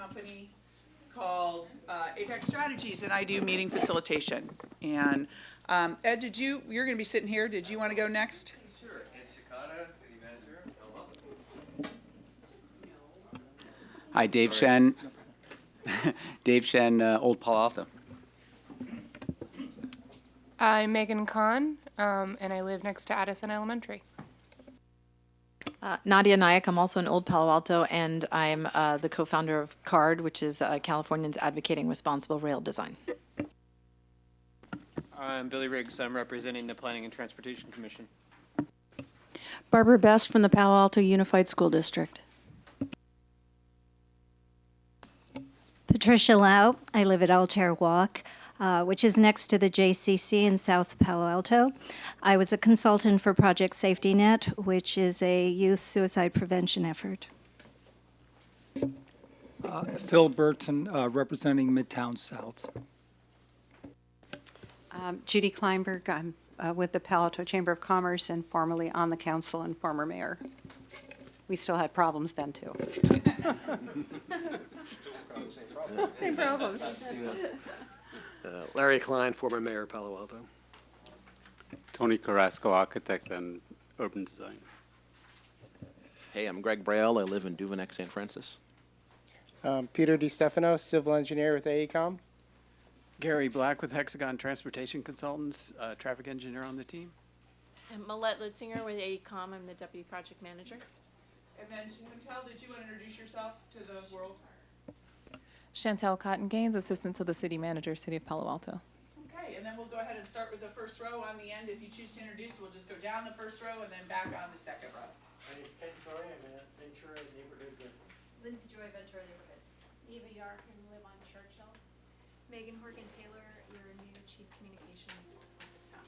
company called Apex Strategies, and I do meeting facilitation. And Ed, you're going to be sitting here. Did you want to go next? Sure. Ed Shikata, City Manager, Palo Alto. Hi, Dave Shen. Dave Shen, Old Palo Alto. I'm Megan Kahn, and I live next to Addison Elementary. Nadia Nayak, I'm also in Old Palo Alto, and I'm the co-founder of CARD, which is Californians Advocating Responsible Rail Design. I'm Billy Riggs. I'm representing the Planning and Transportation Commission. Barbara Best from the Palo Alto Unified School District. Patricia Lau. I live at Altair Walk, which is next to the JCC in South Palo Alto. I was a consultant for Project Safety Net, which is a youth suicide prevention effort. Phil Burton, representing Midtown South. Judy Kleinberg. I'm with the Palo Alto Chamber of Commerce and formerly on the council and former mayor. We still had problems then, too. Same problems. Larry Klein, former mayor of Palo Alto. Tony Carrasco, architect and urban design. Hey, I'm Greg Braille. I live in Duveneck, San Francisco. Peter DiStefano, civil engineer with AECOM. Gary Black with Hexagon Transportation Consultants, traffic engineer on the team. I'm Millette Litzinger with AECOM. I'm the deputy project manager. And then Chantel, did you want to introduce yourself to the world? Chantel Cotton Gaines, assistant to the city manager, City of Palo Alto. Okay, and then we'll go ahead and start with the first row on the end. If you choose to introduce, we'll just go down the first row and then back on the second row. My name is Ken Troy. I'm a Ventura neighborhood resident. Lindsay Joy, Ventura neighborhood. Eva Yark, and live on Churchill. Megan Horgan-Taylor, your new chief communications officer.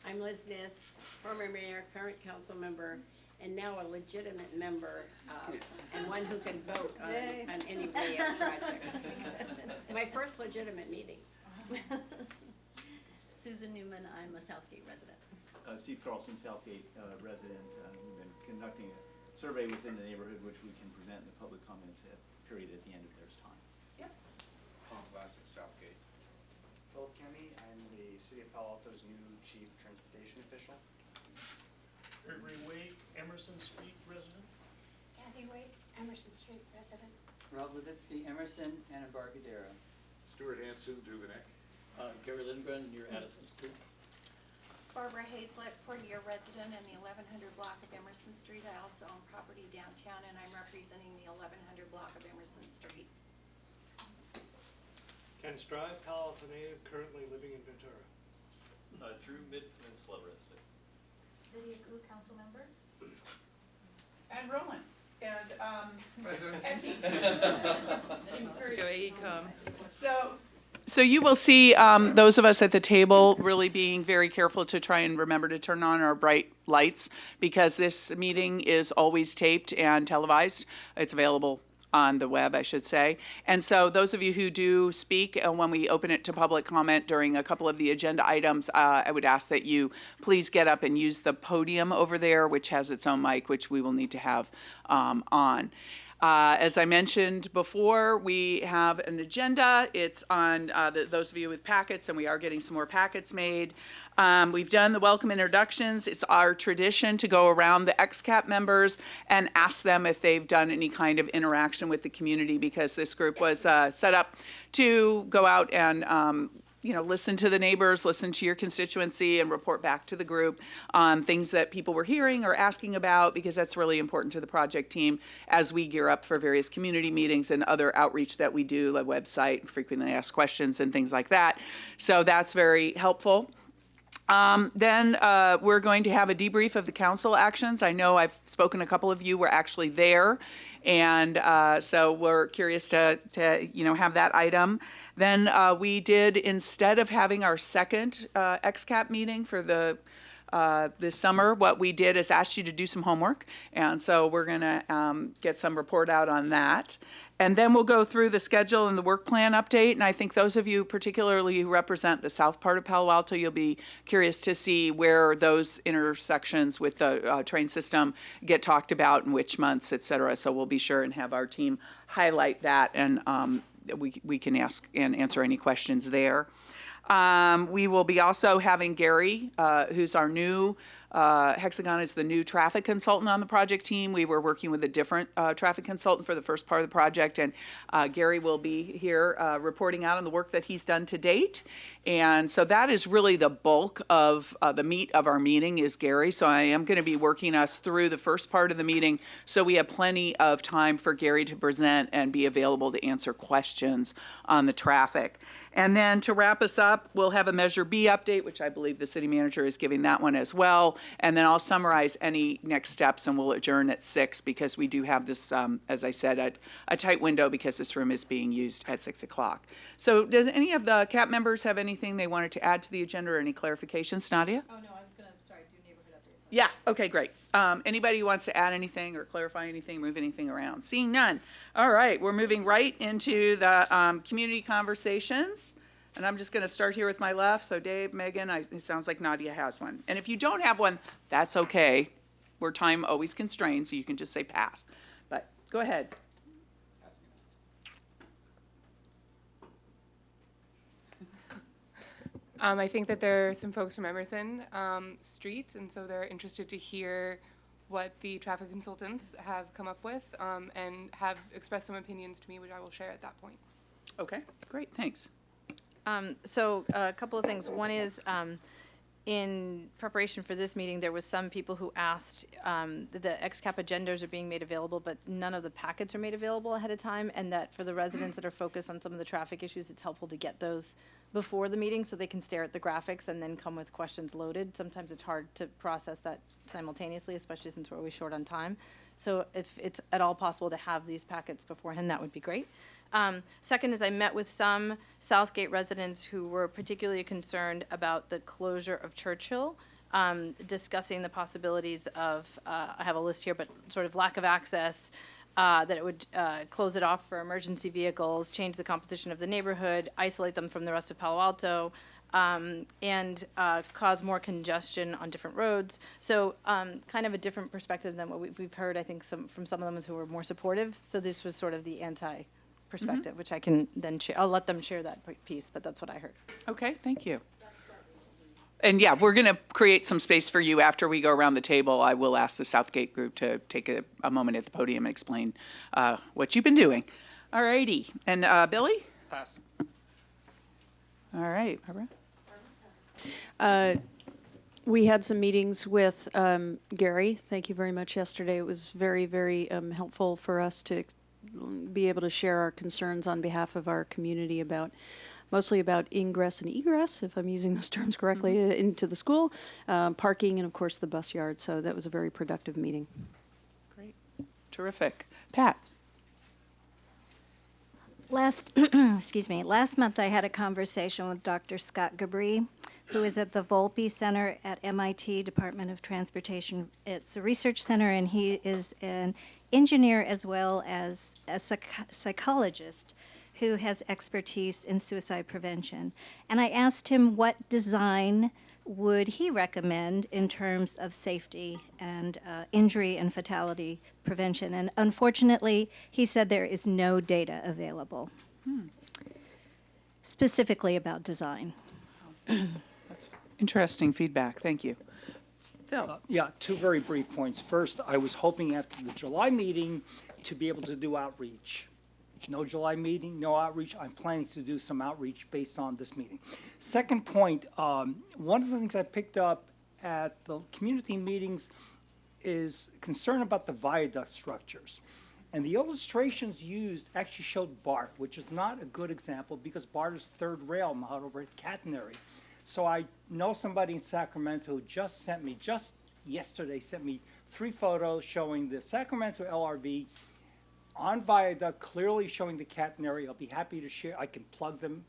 I'm Liz Niss, former mayor, current council member, and now a legitimate member, and one who can vote on any RAIA projects. My first legitimate meeting. Susan Newman, I'm a Southgate resident. Steve Carlson, Southgate resident. We've been conducting a survey within the neighborhood, which we can present in the public comments period at the end if there's time. Yep. Tom Vlasic, Southgate. Philip Kenny, I'm the City of Palo Alto's new chief transportation official. Gregory Wade, Emerson Street resident. Kathy Wade, Emerson Street resident. Rob Levitsky, Emerson, and Embarcadero. Stuart Hanson, Duveneck. Gary Lindgren, near Addison Street. Barbara Hazlett, Portier resident in the 1100 block of Emerson Street. I also own property downtown, and I'm representing the 1100 block of Emerson Street. Ken Strive, Palo Alto native, currently living in Ventura. Drew, Mid-Peninsula resident. Lydia Gu, council member. And Roland. And So you will see those of us at the table really being very careful to try and remember to turn on our bright lights, because this meeting is always taped and televised. It's available on the web, I should say. And so those of you who do speak, when we open it to public comment during a couple of the agenda items, I would ask that you please get up and use the podium over there, which has its own mic, which we will need to have on. As I mentioned before, we have an agenda. It's on those of you with packets, and we are getting some more packets made. We've done the welcome introductions. It's our tradition to go around the XCAP members and ask them if they've done any kind of interaction with the community, because this group was set up to go out and listen to the neighbors, listen to your constituency, and report back to the group on things that people were hearing or asking about, because that's really important to the project team as we gear up for various community meetings and other outreach that we do, like website, frequently asked questions, and things like that. So that's very helpful. Then we're going to have a debrief of the council actions. I know I've spoken, a couple of you were actually there, and so we're curious to have that item. Then we did, instead of having our second XCAP meeting for the this summer, what we did is asked you to do some homework, and so we're going to get some report out on that. And then we'll go through the schedule and the work plan update, and I think those of you particularly who represent the south part of Palo Alto, you'll be curious to see where those intersections with the train system get talked about in which months, et cetera. So we'll be sure and have our team highlight that, and we can ask and answer any questions there. We will be also having Gary, who's our new, Hexagon is the new traffic consultant on the project team. We were working with a different traffic consultant for the first part of the project, and Gary will be here reporting out on the work that he's done to date. And so that is really the bulk of the meat of our meeting is Gary. So I am going to be working us through the first part of the meeting so we have plenty of time for Gary to present and be available to answer questions on the traffic. And then to wrap us up, we'll have a Measure B update, which I believe the city manager is giving that one as well. And then I'll summarize any next steps, and we'll adjourn at 6 because we do have this, as I said, a tight window because this room is being used at 6 o'clock. So does any of the CAP members have anything they wanted to add to the agenda or any clarifications? Nadia? Oh, no, I was going to, do neighborhood updates. Yeah, okay, great. Anybody who wants to add anything or clarify anything, move anything around? Seeing none. All right, we're moving right into the community conversations. And I'm just going to start here with my left. So Dave, Megan, it sounds like Nadia has one. And if you don't have one, that's okay. We're time always constrained, so you can just say pass. But go ahead. I think that there are some folks from Emerson Street, and so they're interested to hear what the traffic consultants have come up with and have expressed some opinions to me, which I will share at that point. Okay, great, thanks. So a couple of things. One is in preparation for this meeting, there was some people who asked the XCAP agendas are being made available, but none of the packets are made available ahead of time, and that for the residents that are focused on some of the traffic issues, it's helpful to get those before the meeting so they can stare at the graphics and then come with questions loaded. Sometimes it's hard to process that simultaneously, especially since we're always short on time. So if it's at all possible to have these packets beforehand, that would be great. Second is I met with some Southgate residents who were particularly concerned about the closure of Churchill, discussing the possibilities of, I have a list here, but sort of lack of access, that it would close it off for emergency vehicles, change the composition of the neighborhood, isolate them from the rest of Palo Alto, and cause more congestion on different roads. So kind of a different perspective than what we've heard, I think, from some of them who were more supportive. So this was sort of the anti-perspective, which I can then share. I'll let them share that piece, but that's what I heard. Okay, thank you. And yeah, we're going to create some space for you after we go around the table. I will ask the Southgate group to take a moment at the podium and explain what you've been doing. All righty. And Billy? Pass. All right. Barbara? We had some meetings with Gary. Thank you very much yesterday. It was very, very helpful for us to be able to share our concerns on behalf of our community mostly about ingress and egress, if I'm using those terms correctly, into the school, parking, and of course the bus yard. So that was a very productive meeting. Great. Terrific. Pat? Last month I had a conversation with Dr. Scott Gabri, who is at the Volpe Center at MIT Department of Transportation. It's a research center, and he is an engineer as well as a psychologist who has expertise in suicide prevention. And I asked him what design would he recommend in terms of safety and injury and fatality prevention. And unfortunately, he said there is no data available, specifically about design. That's interesting feedback. Thank you. Phil? Yeah, two very brief points. First, I was hoping after the July meeting to be able to do outreach. No July meeting, no outreach. I'm planning to do some outreach based on this meeting. Second point, one of the things I picked up at the community meetings is concern about the viaduct structures. And the illustrations used actually showed BART, which is not a good example because BART is third rail, not over at catenary. So I know somebody in Sacramento who just yesterday sent me 3 photos showing the Sacramento LRV on viaduct, clearly showing the catenary. I'll be happy to share. I can plug them.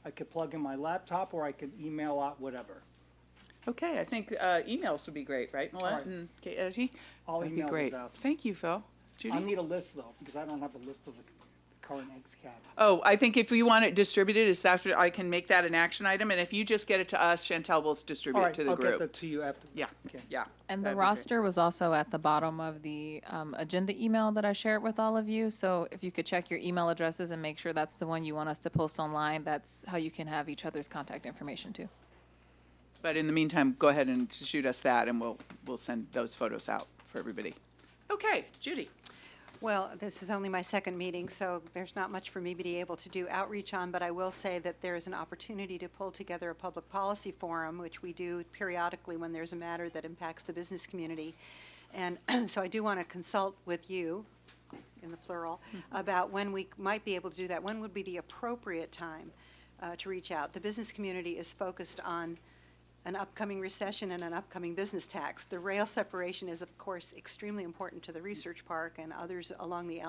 I could plug in my laptop, or I could email out, whatever. Okay, I think emails would be great, right, Millette right. and Katie? I'll That'd be email those great. out. Thank you, Phil. Judy? I need a list though, because I don't have a list of the current XCAP. Oh, I think if we want it distributed, it's after, I can make that an action item, and if you just get it to us, Chantel will distribute All it right, to the I'll group. get that to you after. Yeah, Okay. yeah. And the that'd be great. roster was also at the bottom of the agenda email that I shared with all of you. So if you could check your email addresses and make sure that's the one you want us to post online, that's how you can have each other's contact information too. But in the meantime, go ahead and shoot us that, and we'll send those photos out for everybody. Okay, Judy. Well, this is only my second meeting, so there's not much for me to be able to do outreach on, but I will say that there is an opportunity to pull together a public policy forum, which we do periodically when there's a matter that impacts the business community. And so I do want to consult with you, in the plural, about when we might be able to do that. When would be the appropriate time to reach out? The business community is focused on an upcoming recession and an upcoming business tax. The rail separation is, of course, extremely important to the research park and others along the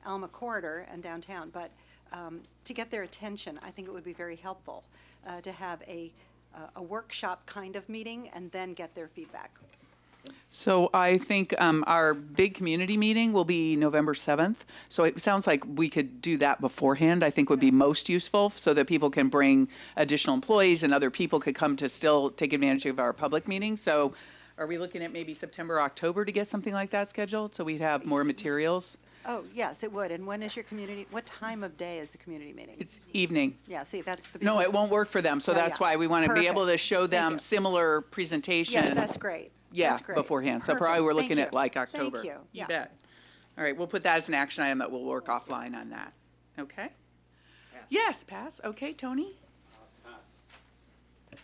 Alma corridor and downtown. But to get their attention, I think it would be very helpful to have a workshop kind of meeting and then get their feedback. So I think our big community meeting will be November 7th. So it sounds like we could do that beforehand, I think would be most useful, so that people can bring additional employees and other people could come to still take advantage of our public meeting. So are we looking at maybe September, October to get something like that scheduled, so we'd have more materials? Oh, yes, it would. And when is your community, what time of day is the community meeting? It's evening. Yeah, see, that's the No, business. it won't work for them, so Oh, that's yeah. why we want to be able to Perfect. show Thank them you. similar presentation. Yes, that's great. Yeah, That's great. beforehand. So Perfect. probably we're Thank looking you. at like October. Thank you. You Yeah. bet. All right, we'll put that as an action item that we'll work offline on that. Okay? Yes, pass. Okay, Tony?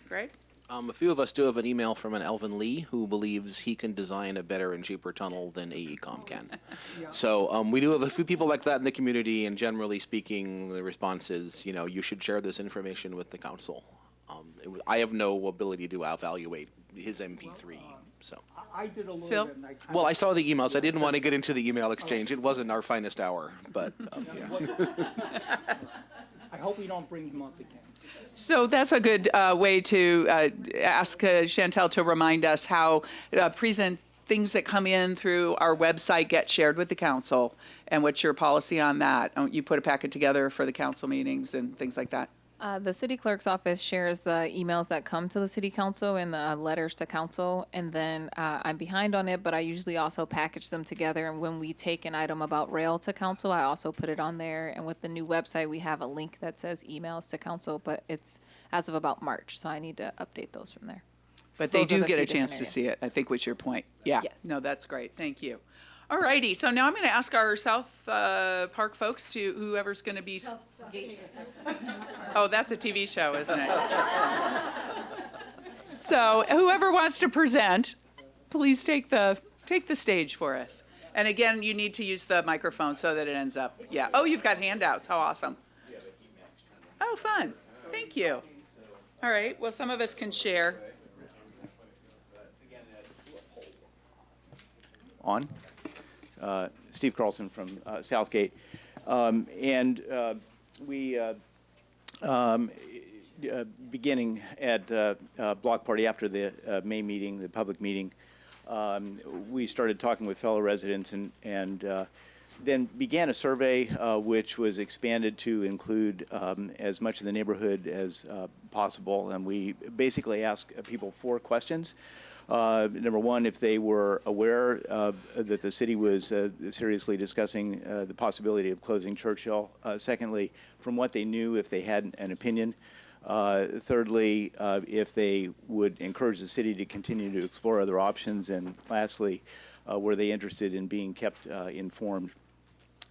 Greg? A few of us do have an email from an Alvin Lee who believes he can design a better and cheaper tunnel than AECom can. So we do have a few people like that in the community, and generally speaking, the response is, you know, you should share this information with the council. I have no ability to evaluate his MP3, so. I did a little Phil? bit. And I kinda- Well, I saw the emails. I didn't want to get into the email exchange. It wasn't our finest hour, but yeah. I hope we don't bring him up again. So that's a good way to ask Chantel to remind us how things that come in through our website get shared with the council, and what's your policy on that? You put a packet together for the council meetings and things like that? The city clerk's office shares the emails that come to the city council and the letters to council, and then I'm behind on it, but I usually also package them together. And when we take an item about rail to council, I also put it on there. And with the new website, we have a link that says emails to council, but it's as of about March, so I need to update those from there. But So they those are do the get few a chance to different see it, I think was your point. Yeah. Yes. No, that's great. Thank you. All righty. So now I'm going to ask our South Park folks to, whoever's going to be. Oh, that's a TV show, isn't it? So whoever wants to present, please take the stage for us. And again, you need to use the microphone so that it ends up. Yeah. Oh, you've got handouts. How awesome. Oh, fun. Thank you. All right. Well, some of us can share. On. Steve Carlson from Southgate. Beginning at Block Party after the May meeting, the public meeting, we started talking with fellow residents and then began a survey which was expanded to include as much of the neighborhood as possible. And we basically asked people 4 questions. Number one, if they were aware that the city was seriously discussing the possibility of closing Churchill. Secondly, from what they knew, if they had an opinion. Thirdly, if they would encourage the city to continue to explore other options. And lastly, were they interested in being kept informed.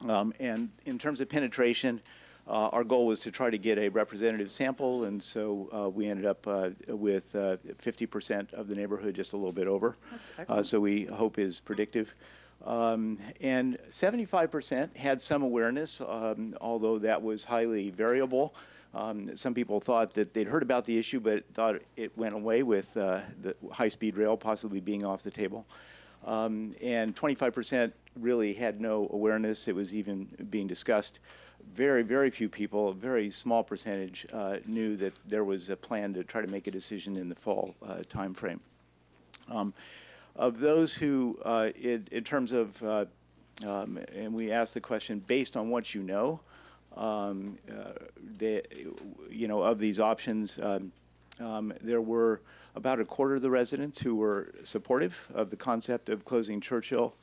And in terms of penetration, our goal was to try to get a representative sample, and so we ended up with 50% of the neighborhood, just a little bit over. That's excellent. So we hope is predictive. And 75% had some awareness, although that was highly variable. Some people thought that they'd heard about the issue, but thought it went away with the high-speed rail possibly being off the table. And 25% really had no awareness it was even being discussed. Very, very few people, a very small percentage, knew that there was a plan to try to make a decision in the fall timeframe. Of those who, in terms of, and we asked the question, based on what you know, of these options, there were about a quarter of the residents who were supportive of the concept of closing Churchill.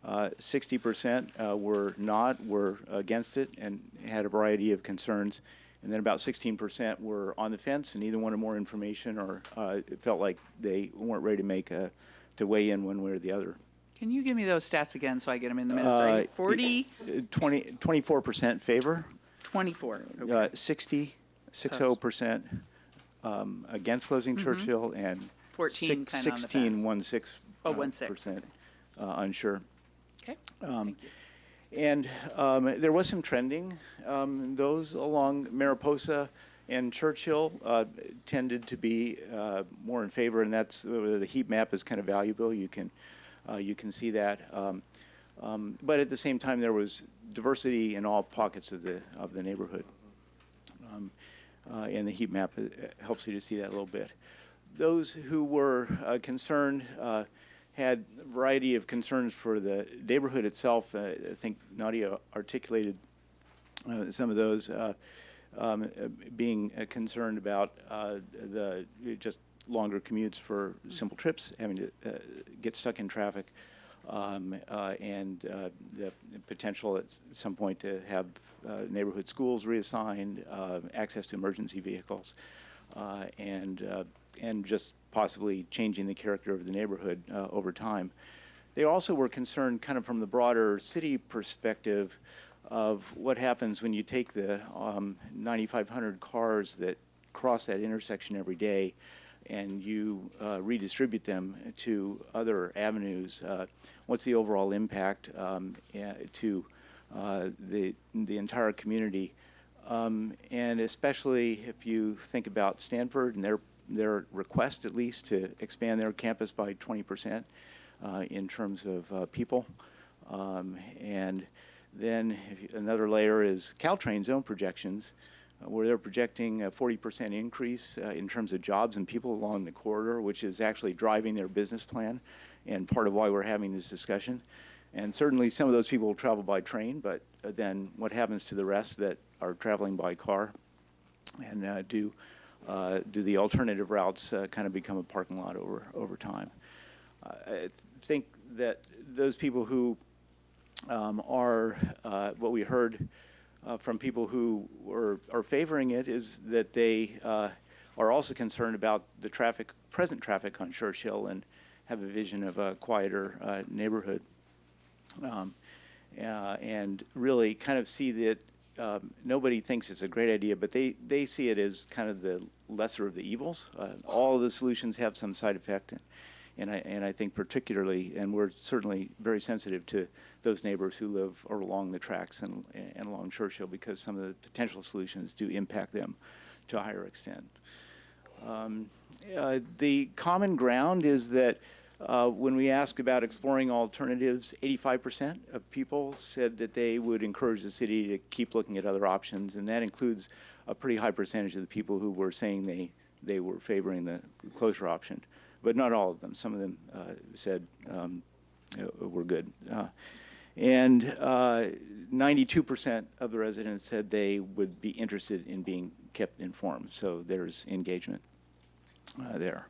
60% were against it and had a variety of concerns. And then about 16% were on the fence and either wanted more information or felt like they weren't ready to weigh in one way or the other. Can you give me those stats again so I get them in the minutes? 24% favor. 24. Okay. 60% against closing Churchill, and 14 kind of on the fence. 16% unsure. Okay. Thank you. And there was some trending. Those along Mariposa and Churchill tended to be more in favor, and that's the heat map is kind of valuable. You can see that. But at the same time, there was diversity in all pockets of the neighborhood. And the heat map helps you to see that a little bit. Those who were concerned had a variety of concerns for the neighborhood itself. I think Nadia articulated some of those, being concerned about the just longer commutes for simple trips, having to get stuck in traffic, and the potential at some point to have neighborhood schools reassigned, access to emergency vehicles, and just possibly changing the character of the neighborhood over time. They also were concerned kind of from the broader city perspective of what happens when you take the 9,500 cars that cross that intersection every day and you redistribute them to other avenues. What's the overall impact to the entire community? And especially if you think about Stanford and their request, at least, to expand their campus by 20% in terms of people. And then another layer is Caltrain's own projections, where they're projecting a 40% increase in terms of jobs and people along the corridor, which is actually driving their business plan and part of why we're having this discussion. And certainly some of those people will travel by train, but then what happens to the rest that are traveling by car? And do the alternative routes kind of become a parking lot over time? I think that those people who are, what we heard from people who are favoring it is that they are also concerned about the present traffic on Churchill and have a vision of a quieter neighborhood. And really kind of see that nobody thinks it's a great idea, but they see it as kind of the lesser of the evils. All of the solutions have some side effect, and I think particularly, and we're certainly very sensitive to those neighbors who live along the tracks and along Churchill, because some of the potential solutions do impact them to a higher extent. The common ground is that when we ask about exploring alternatives, 85% of people said that they would encourage the city to keep looking at other options, and that includes a pretty high percentage of the people who were saying they were favoring the closure option, but not all of them. Some of them said we're good. And 92% of the residents said they would be interested in being kept informed, so there's engagement there.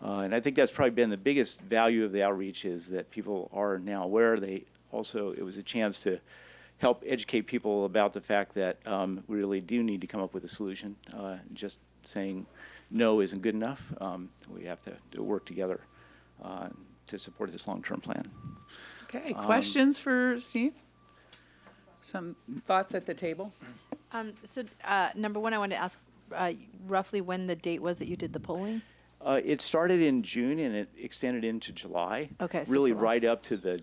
And I think that's probably been the biggest value of the outreach, is that people are now aware. It was a chance to help educate people about the fact that we really do need to come up with a solution. Just saying no isn't good enough. We have to work together to support this long-term plan. Okay, questions for Steve? Some thoughts at the table? So number one, I wanted to ask roughly when the date was that you did the polling? It started in June and it extended into July. Okay. So really right up to the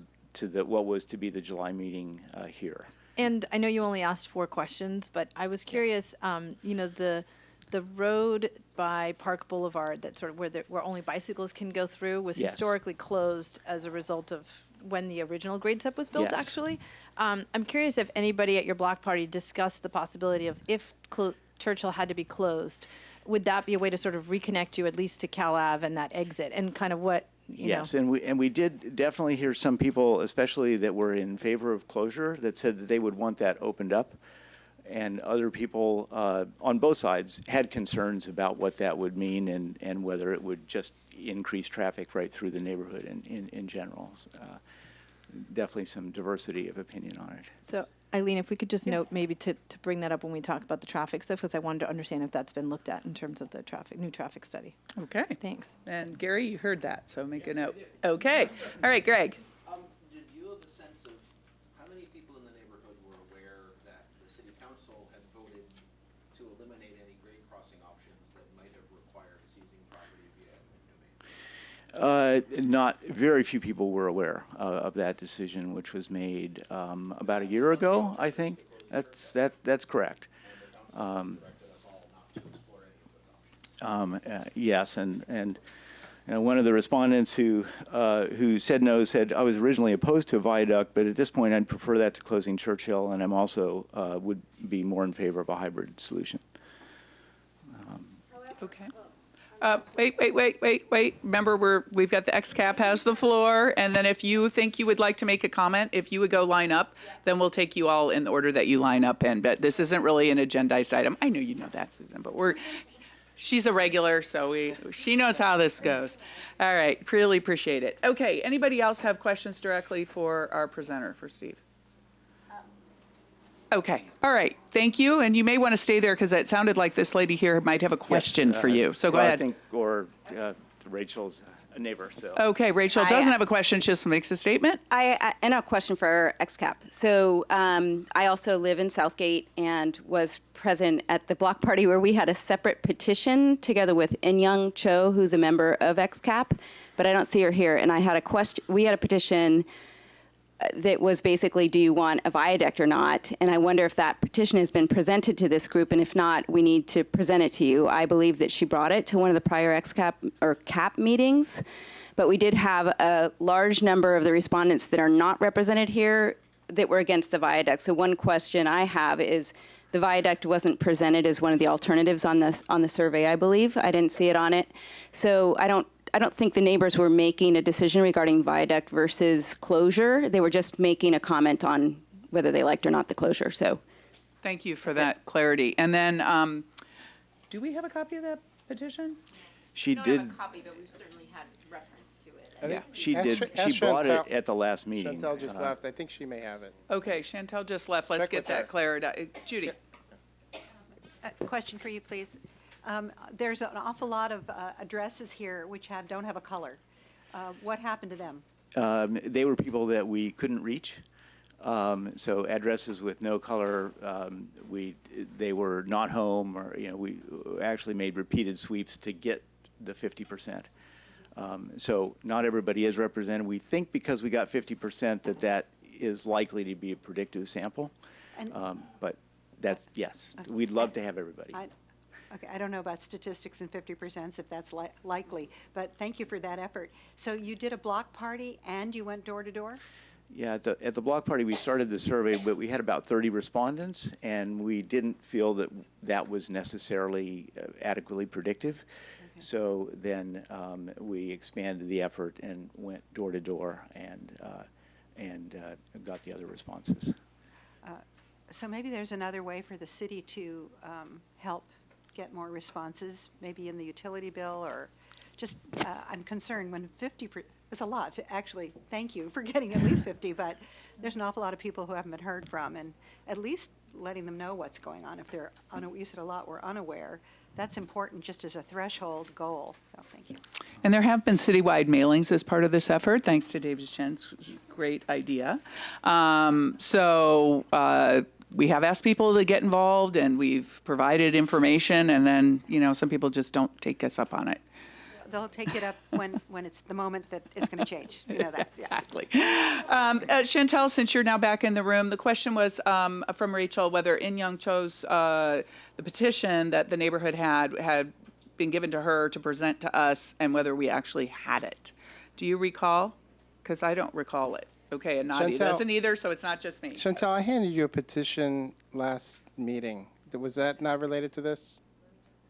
what was to be the July meeting here. And I know you only asked 4 questions, but I was curious, the The road by Park Boulevard, that sort of where only bicycles can go through, was Yes. historically closed as a result of when the original grade step was built, Yes. actually. I'm curious if anybody at your block party discussed the possibility of if Churchill had to be closed, would that be a way to sort of reconnect you at least to Cal Ave and that exit, and kind of what, you Yes, know? and we did definitely hear some people, especially that were in favor of closure, that said that they would want that opened up. And other people on both sides had concerns about what that would mean and whether it would just increase traffic right through the neighborhood in general. Definitely some diversity of opinion on it. So, Eileen, if we could just note maybe to bring that up when we talk about the traffic stuff, because I wanted to understand if that's been looked at in terms of the new traffic study. Okay. Thanks. And Gary, you heard that, so make a note. Okay. All right, Greg. Did you have a sense of how many people in the neighborhood were aware that the city council had voted to eliminate any grade crossing options that might have required seizing property via eminent domain? Not very few people were aware of that decision, which was made about a year ago, I think. That's correct. Yes, and one of the respondents who said no said, I was originally opposed to a viaduct, but at this point I'd prefer that to closing Churchill, and I'm also would be more in favor of a hybrid solution. Okay. Wait. Remember, we've got the XCAP has the floor, and then if you think you would like to make a comment, if you would go line up, then we'll take you all in the order that you line up in. But this isn't really an agendized item. I know you know that, Susan, but she's a regular, so she knows how this goes. All right, really appreciate it. Okay, anybody else have questions directly for our presenter, for Steve? Okay, all right, thank you, and you may want to stay there because it sounded like this lady here might have a question for you, so go well, ahead. I think, or Rachel's a neighbor, so. Okay, Rachel doesn't have a question, she just makes a statement. And a question for XCAP. So I also live in Southgate and was present at the block party where we had a separate petition together with Young Cho, who's a member of XCAP, but I don't see her here. And I had a question. We had a petition that was basically, do you want a viaduct or not? And I wonder if that petition has been presented to this group, and if not, we need to present it to you. I believe that she brought it to one of the prior XCAP or CAP meetings, but we did have a large number of the respondents that are not represented here that were against the viaduct. So one question I have is, the viaduct wasn't presented as one of the alternatives on the survey, I believe. I didn't see it on it. So I don't think the neighbors were making a decision regarding viaduct versus closure. They were just making a comment on whether they liked or not the closure. So, Thank you for that clarity. And then, do we have a copy of that petition? She We did. don't have a copy, but we've certainly had reference to it. Yeah, she Ask did. Ch- ask She brought Chantel. it at the last meeting. Chantel just left. I think she may have it. Okay, Chantel just left. Let's Check get with that her. clarified. Judy? A question for you, please. There's an awful lot of addresses here which don't have a color. What happened to them? They were people that we couldn't reach. So addresses with no color, they were not home, or we actually made repeated sweeps to get the 50%. So not everybody is represented. We think because we got 50% that is likely to be a predictive sample. But that's, yes, we'd love to have everybody. Okay, I don't know about statistics and 50% if that's likely, but thank you for that effort. So you did a block party and you went door to door? Yeah, at the block party, we started the survey, but we had about 30 respondents, and we didn't feel that was necessarily adequately predictive. Okay. So then we expanded the effort and went door to door and got the other responses. So maybe there's another way for the city to help get more responses, maybe in the utility bill, or just, I'm concerned when 50%, it's a lot, actually, thank you for getting at least 50, but there's an awful lot of people who haven't been heard from, and at least letting them know what's going on. If they're, you said a lot were unaware, that's important just as a threshold goal, so thank you. And there have been citywide mailings as part of this effort, thanks to David Chen's great idea. We have asked people to get involved, and we've provided information, and then, some people just don't take us up on it. they'll take it up when it's the moment that it's going to change. You know that. Yeah. Exactly. Chantel, since you're now back in the room, the question was from Rachel whether In Young Cho's the petition that the neighborhood had been given to her to present to us, and whether we actually had it. Do you recall? Because I don't recall it. Okay, and Nadia Chantel- doesn't either, so it's not just me. Chantal, I handed you a petition last meeting. Was that not related to this?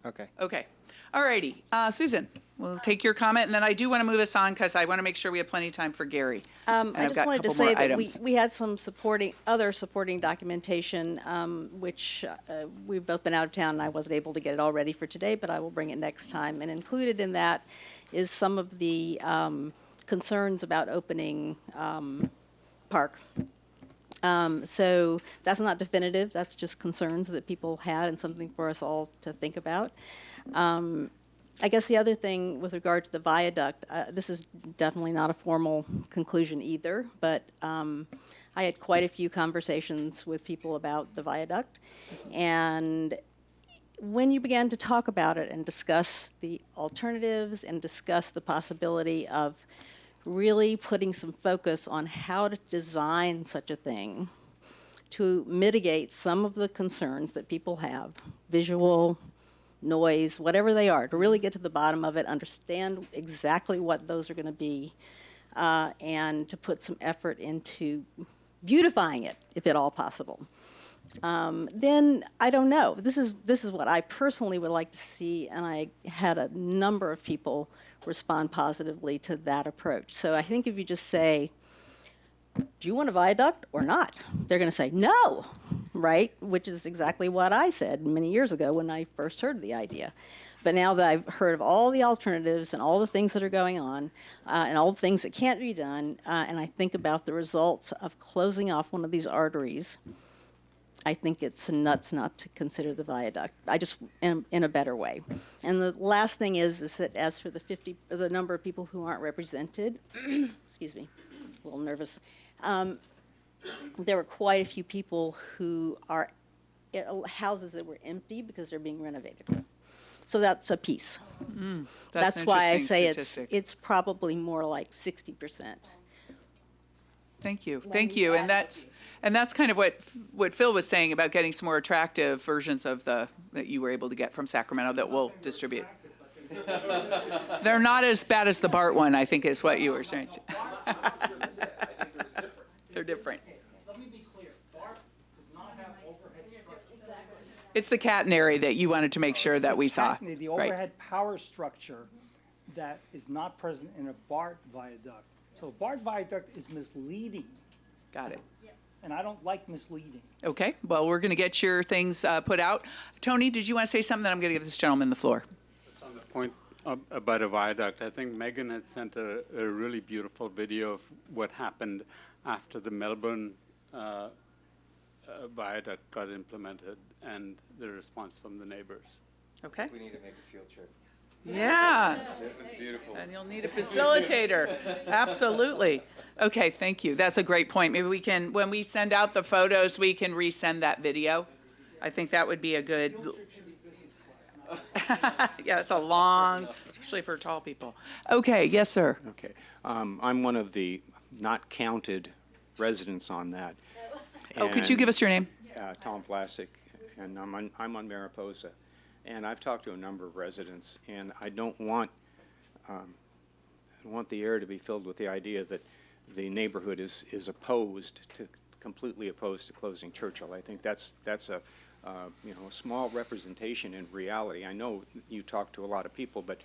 Okay. Okay. All righty. Susan, we'll take your comment, and then I do want to move us on because I want to make sure we have plenty of time for Gary. And I I've just got a wanted to couple more say that items. we had some other supporting documentation, which we've both been out of town, and I wasn't able to get it all ready for today, but I will bring it next time. And included in that is some of the concerns about opening Park. So that's not definitive. That's just concerns that people had and something for us all to think about. I guess the other thing with regard to the viaduct, this is definitely not a formal conclusion either, but I had quite a few conversations with people about the viaduct. And when you began to talk about it and discuss the alternatives and discuss the possibility of really putting some focus on how to design such a thing to mitigate some of the concerns that people have, visual, noise, whatever they are, to really get to the bottom of it, understand exactly what those are going to be, and to put some effort into beautifying it, if at all possible. Then I don't know. This is what I personally would like to see, and I had a number of people respond positively to that approach. So I think if you just say, do you want a viaduct or not? They're going to say no, right? Which is exactly what I said many years ago when I first heard the idea. But now that I've heard of all the alternatives and all the things that are going on and all the things that can't be done, and I think about the results of closing off one of these arteries, I think it's nuts not to consider the viaduct. I just in a better way. And the last thing is that as for the number of people who aren't represented, excuse me, a little nervous. There were quite a few people who are houses that were empty because they're being renovated. So that's a piece. That's That's an why I interesting say statistic. it's probably more like 60%. Thank you. Thank you. And that's kind of what Phil was saying about getting some more attractive versions of that you were able to get from Sacramento that we'll distribute. They're not as bad as the BART one, I think is what you were saying. They're different. Let me be clear, BART does not have overhead structure. It's the catenary that you wanted to make sure that we saw. The Right. overhead power structure that is not present in a BART viaduct. So a BART viaduct is misleading, Got it. and I don't like misleading. Okay. Well, we're going to get your things put out. Tony, did you want to say something? Then I'm going to give this gentleman the floor. Just on the point about a viaduct, I think Megan had sent a really beautiful video of what happened after the Melbourne viaduct got implemented and the response from the neighbors. Okay. We need to make a field trip. Yeah. It was beautiful. And you'll need a facilitator. Absolutely. Okay, thank you. That's a great point. Maybe we can, when we send out the photos, we can resend that video. I think that would be a good. Yeah, it's a long, especially for tall people. Okay, yes, sir. Okay. I'm one of the not counted residents on that. Oh, could you give us your name? Tom Vlasic, and I'm on Mariposa. And I've talked to a number of residents, and I don't want the air to be filled with the idea that the neighborhood is completely opposed to closing Churchill. I think that's a small representation in reality. I know you talk to a lot of people, but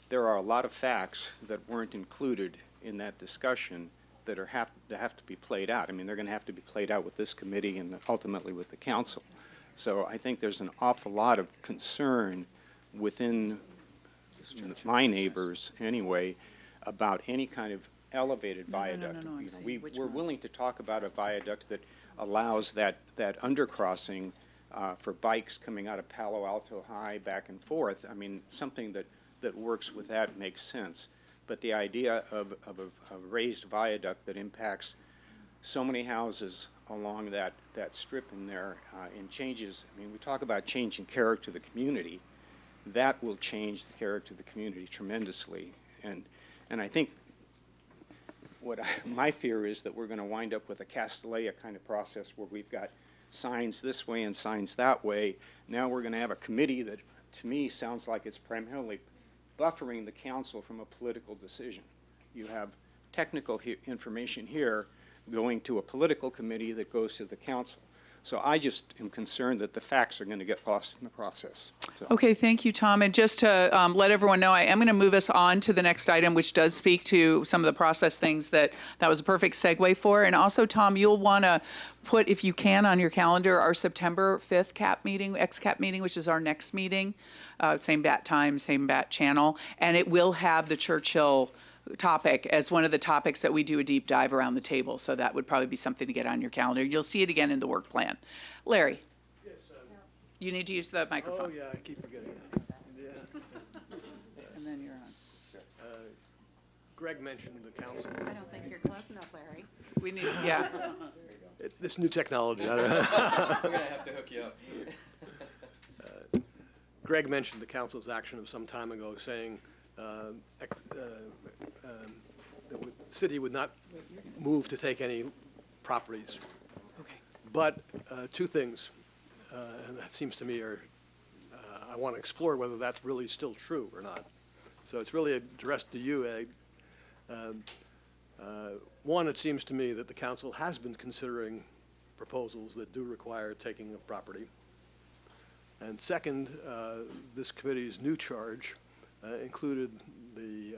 there are a lot of facts that weren't included in that discussion that have to be played out. I mean, they're going to have to be played out with this committee and ultimately with the council. So I think there's an awful lot of concern within my neighbors, anyway, about any kind of elevated viaduct. We're willing to talk about a viaduct that allows that undercrossing for bikes coming out of Palo Alto High back and forth. I mean, something that works with that makes sense. But the idea of a raised viaduct that impacts so many houses along that strip in there and changes, I mean, we talk about changing character of the community. that will change the character of the community tremendously. And I think my fear is that we're going to wind up with a Castellia kind of process where we've got signs this way and signs that way. Now we're going to have a committee that, to me, sounds like it's primarily buffering the council from a political decision. You have technical information here going to a political committee that goes to the council. So I just am concerned that the facts are going to get lost in the process. So. Okay, thank you, Tom. And just to let everyone know, I am going to move us on to the next item, which does speak to some of the process things that was a perfect segue for. And also, Tom, you'll want to put, if you can, on your calendar our September 5th CAP meeting, XCAP meeting, which is our next meeting. Same bat time, same bat channel. And it will have the Churchill topic as one of the topics that we do a deep dive around the table. So that would probably be something to get on your calendar. You'll see it again in the work plan. Larry. Yes. You need to use the microphone. Oh, yeah, I keep forgetting that. Yeah. And then you're on. Greg mentioned the council. I don't think you're close enough, Larry. We need, yeah. This new technology, I don't know. We're going to have to hook you up. Greg mentioned the council's action of some time ago saying the city would not move to take any properties. Okay. But two things, and that seems to me are, I want to explore whether that's really still true or not. So it's really addressed to you, Ed. One, it seems to me that the council has been considering proposals that do require taking of property. And second, this committee's new charge included the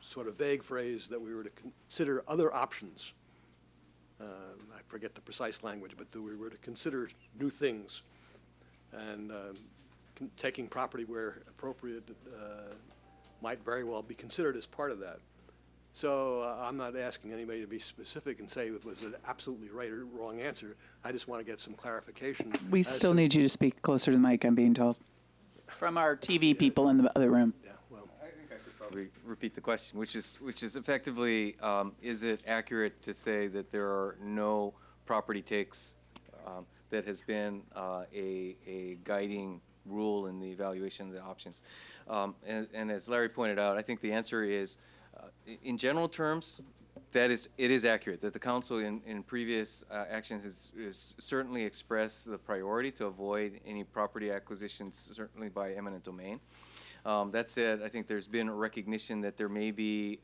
sort of vague phrase that we were to consider other options. I forget the precise language, but that we were to consider new things. And taking property where appropriate might very well be considered as part of that. So I'm not asking anybody to be specific and say it was an absolutely right or wrong answer. I just want to get some clarification. We still need you to speak closer to the mic, I'm being told, from our TV people in the other room. Yeah, well, I think I could probably repeat the question, which is effectively, is it accurate to say that there are no property takes that has been a guiding rule in the evaluation of the options? And as Larry pointed out, I think the answer is, in general terms, it is accurate that the council in previous actions has certainly expressed the priority to avoid any property acquisitions, certainly by eminent domain. That said, I think there's been a recognition that there may be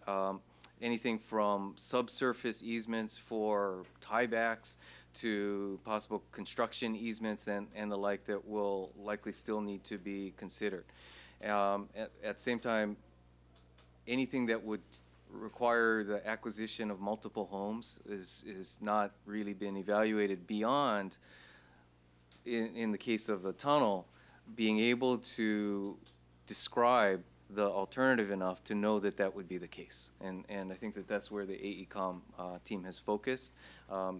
anything from subsurface easements for tiebacks to possible construction easements and the like that will likely still need to be considered. At the same time, anything that would require the acquisition of multiple homes is not really been evaluated beyond, in the case of the tunnel, being able to describe the alternative enough to know that that would be the case. And I think that that's where the AECOM team has focused,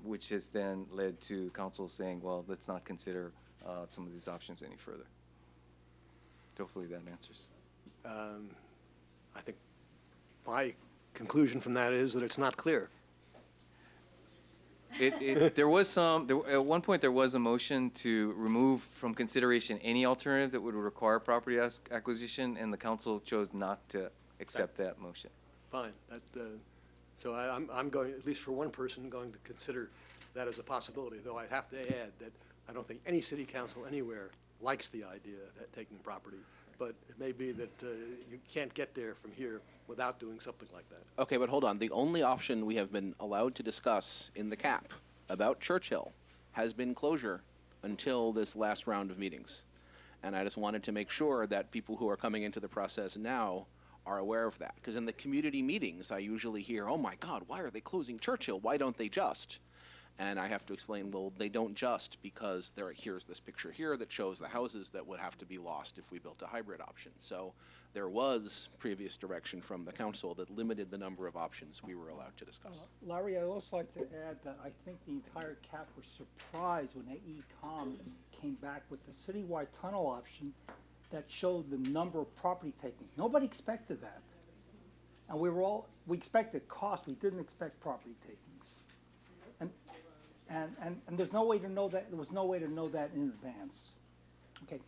which has then led to council saying, well, let's not consider some of these options any further. Hopefully that answers. I think my conclusion from that is that it's not clear. There was at one point there was a motion to remove from consideration any alternative that would require property acquisition, and the council chose not to accept that motion. Fine. So I'm going, at least for one person, going to consider that as a possibility, though I'd have to add that I don't think any city council anywhere likes the idea of taking property. But it may be that you can't get there from here without doing something like that. Okay, but hold on. The only option we have been allowed to discuss in the CAP about Churchill has been closure until this last round of meetings. And I just wanted to make sure that people who are coming into the process now are aware of that. Because in the community meetings, I usually hear, oh my God, why are they closing Churchill? Why don't they just? And I have to explain, well, they don't just because here's this picture here that shows the houses that would have to be lost if we built a hybrid option. So there was previous direction from the council that limited the number of options we were allowed to discuss. Larry, I'd also like to add that I think the entire CAP was surprised when AECOM came back with the citywide tunnel option that showed the number of property takings. Nobody expected that. And we expected cost, we didn't expect property takings. And there's no way to know that, there was no way to know that in advance. Okay.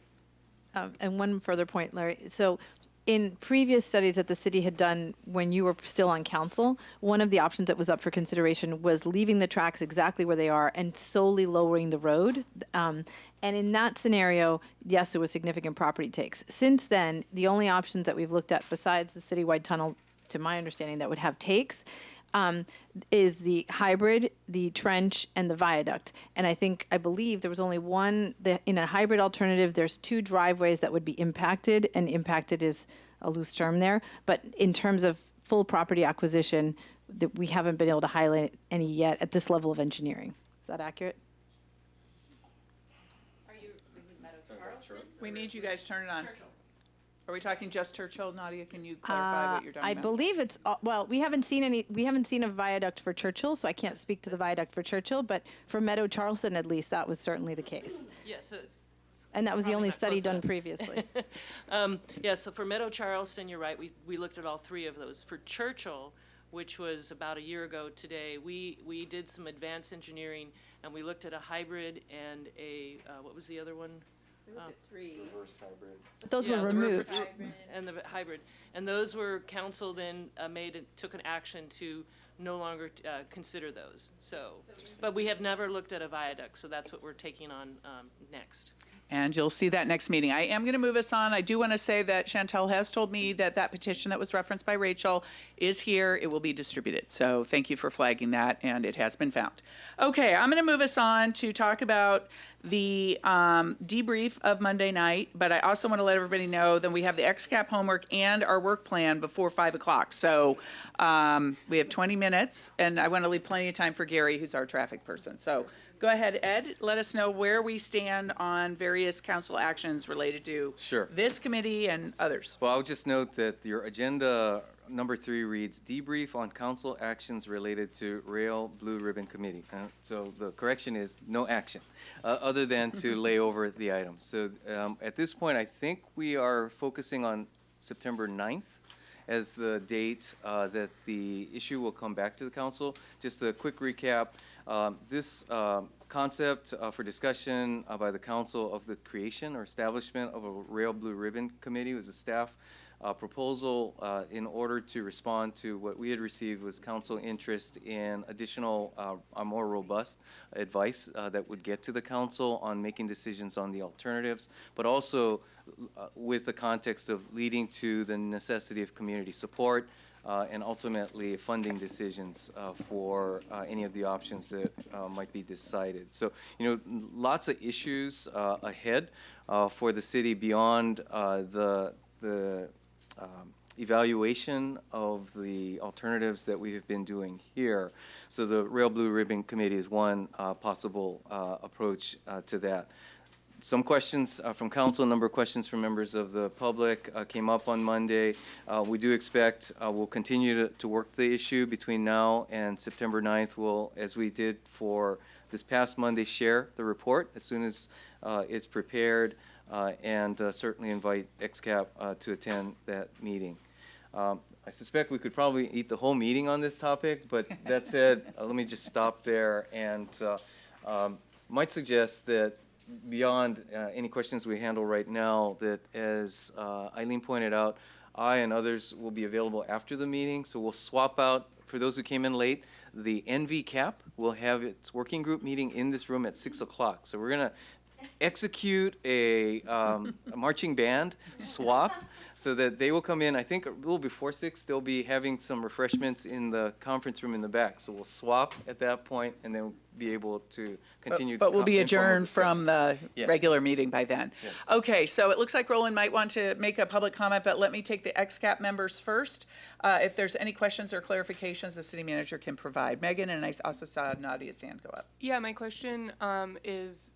And one further point, Larry. So in previous studies that the city had done when you were still on council, one of the options that was up for consideration was leaving the tracks exactly where they are and solely lowering the road. And in that scenario, yes, there was significant property takes. Since then, the only options that we've looked at besides the citywide tunnel, to my understanding, that would have takes, is the hybrid, the trench, and the viaduct. And I believe there was only one, in a hybrid alternative, there's 2 driveways that would be impacted, and impacted is a loose term there. But in terms of full property acquisition, we haven't been able to highlight any yet at this level of engineering. Is that accurate? Are you Meadow Charleston? We need you guys to turn it on. Are we talking just Churchill? Nadia, can you clarify what you're talking I about? believe it's, well, we haven't seen a viaduct for Churchill, so I can't speak to the viaduct for Churchill, but for Meadow Charleston, at least, that was certainly the case. Yeah, so it's And that was the probably only not study close done enough. previously. Yeah, so for Meadow Charleston, you're right, we looked at all 3 of those. For Churchill, which was about a year ago today, we did some advanced engineering, and we looked at a hybrid and what was the other one? We looked at 3. Reverse hybrid. But those were the removed. Hybrid. And the hybrid. And those were, council then took an action to no longer consider those. So, but we have never looked at a viaduct, so that's what we're taking on next. And you'll see that next meeting. I am going to move us on. I do want to say that Chantel has told me that that petition that was referenced by Rachel is here. It will be distributed. So thank you for flagging that, and it has been found. Okay, I'm going to move us on to talk about the debrief of Monday night, but I also want to let everybody know that we have the XCAP homework and our work plan before 5 o'clock. So we have 20 minutes, and I want to leave plenty of time for Gary, who's our traffic person. So go ahead, Ed. Let us know where we stand on various council actions related to this committee and others. Well, I'll just note that your agenda number 3 reads debrief on council actions related to Rail Blue Ribbon Committee. So the correction is no action other than to lay over the item. So at this point, I think we are focusing on September 9th as the date that the issue will come back to the council. Just a quick recap. This concept for discussion by the council of the creation or establishment of a Rail Blue Ribbon Committee was a staff proposal in order to respond to what we had received was council interest in additional, more robust advice that would get to the council on making decisions on the alternatives, but also with the context of leading to the necessity of community support and ultimately funding decisions for any of the options that might be decided. So, lots of issues ahead for the city beyond the evaluation of the alternatives that we have been doing here. So the Rail Blue Ribbon Committee is one possible approach to that. Some questions from council, a number of questions from members of the public came up on Monday. We do expect we'll continue to work the issue between now and September 9th. We'll, as we did for this past Monday, share the report as soon as it's prepared and certainly invite XCAP to attend that meeting. I suspect we could probably eat the whole meeting on this topic, but that said, let me just stop there and might suggest that beyond any questions we handle right now, that as Eileen pointed out, I and others will be available after the meeting, so we'll swap out, for those who came in late, the NVCAP will have its working group meeting in this room at 6 o'clock. So we're going to execute a marching band swap so that they will come in, I think a little before 6, they'll be having some refreshments in the conference room in the back. So we'll swap at that point and then we'll be able to continue. But we'll be adjourned from the Yes. regular meeting by then. Yes. Okay, so it looks like Roland might want to make a public comment, but let me take the XCAP members first. If there's any questions or clarifications, the city manager can provide. Megan, and I also saw Nadia's hand go up. Yeah, my question is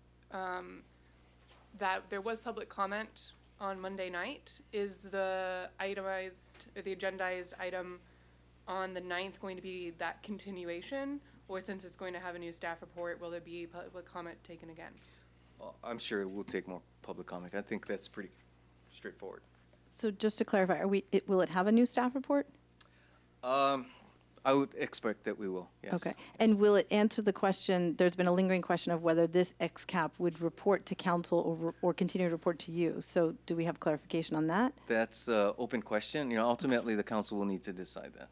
that there was public comment on Monday night. Is the itemized, or the agendized item on the 9th going to be that continuation? Or since it's going to have a new staff report, will there be public comment taken again? I'm sure we'll take more public comment. I think that's pretty straightforward. So just to clarify, will it have a new staff report? I would expect that we will, yes. Okay. And will it answer the question, there's been a lingering question of whether this XCAP would report to council or continue to report to you. So do we have clarification on that? That's an open question. You know, ultimately, the council will need to decide that.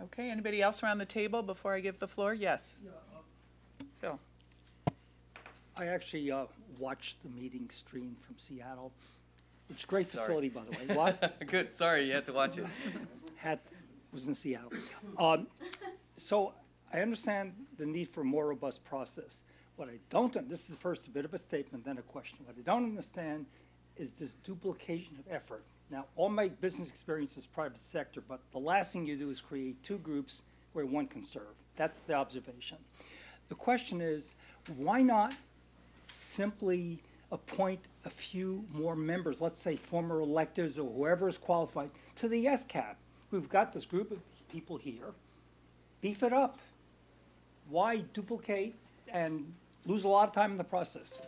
Okay, anybody else around the table before I give the floor? Yes. Phil. I actually watched the meeting stream from Seattle, which is a great facility, by the way. What? Good, sorry, you had to watch it. Was in Seattle. So I understand the need for a more robust process. What I don't, this is first a bit of a statement, then a question. What I don't understand is this duplication of effort. Now, all my business experience is private sector, but the last thing you do is create two groups where one can serve. That's the observation. The question is, why not simply appoint a few more members, let's say former electeds or whoever is qualified, to the SCAP? We've got this group of people here. Beef it up. Why duplicate and lose a lot of time in the process?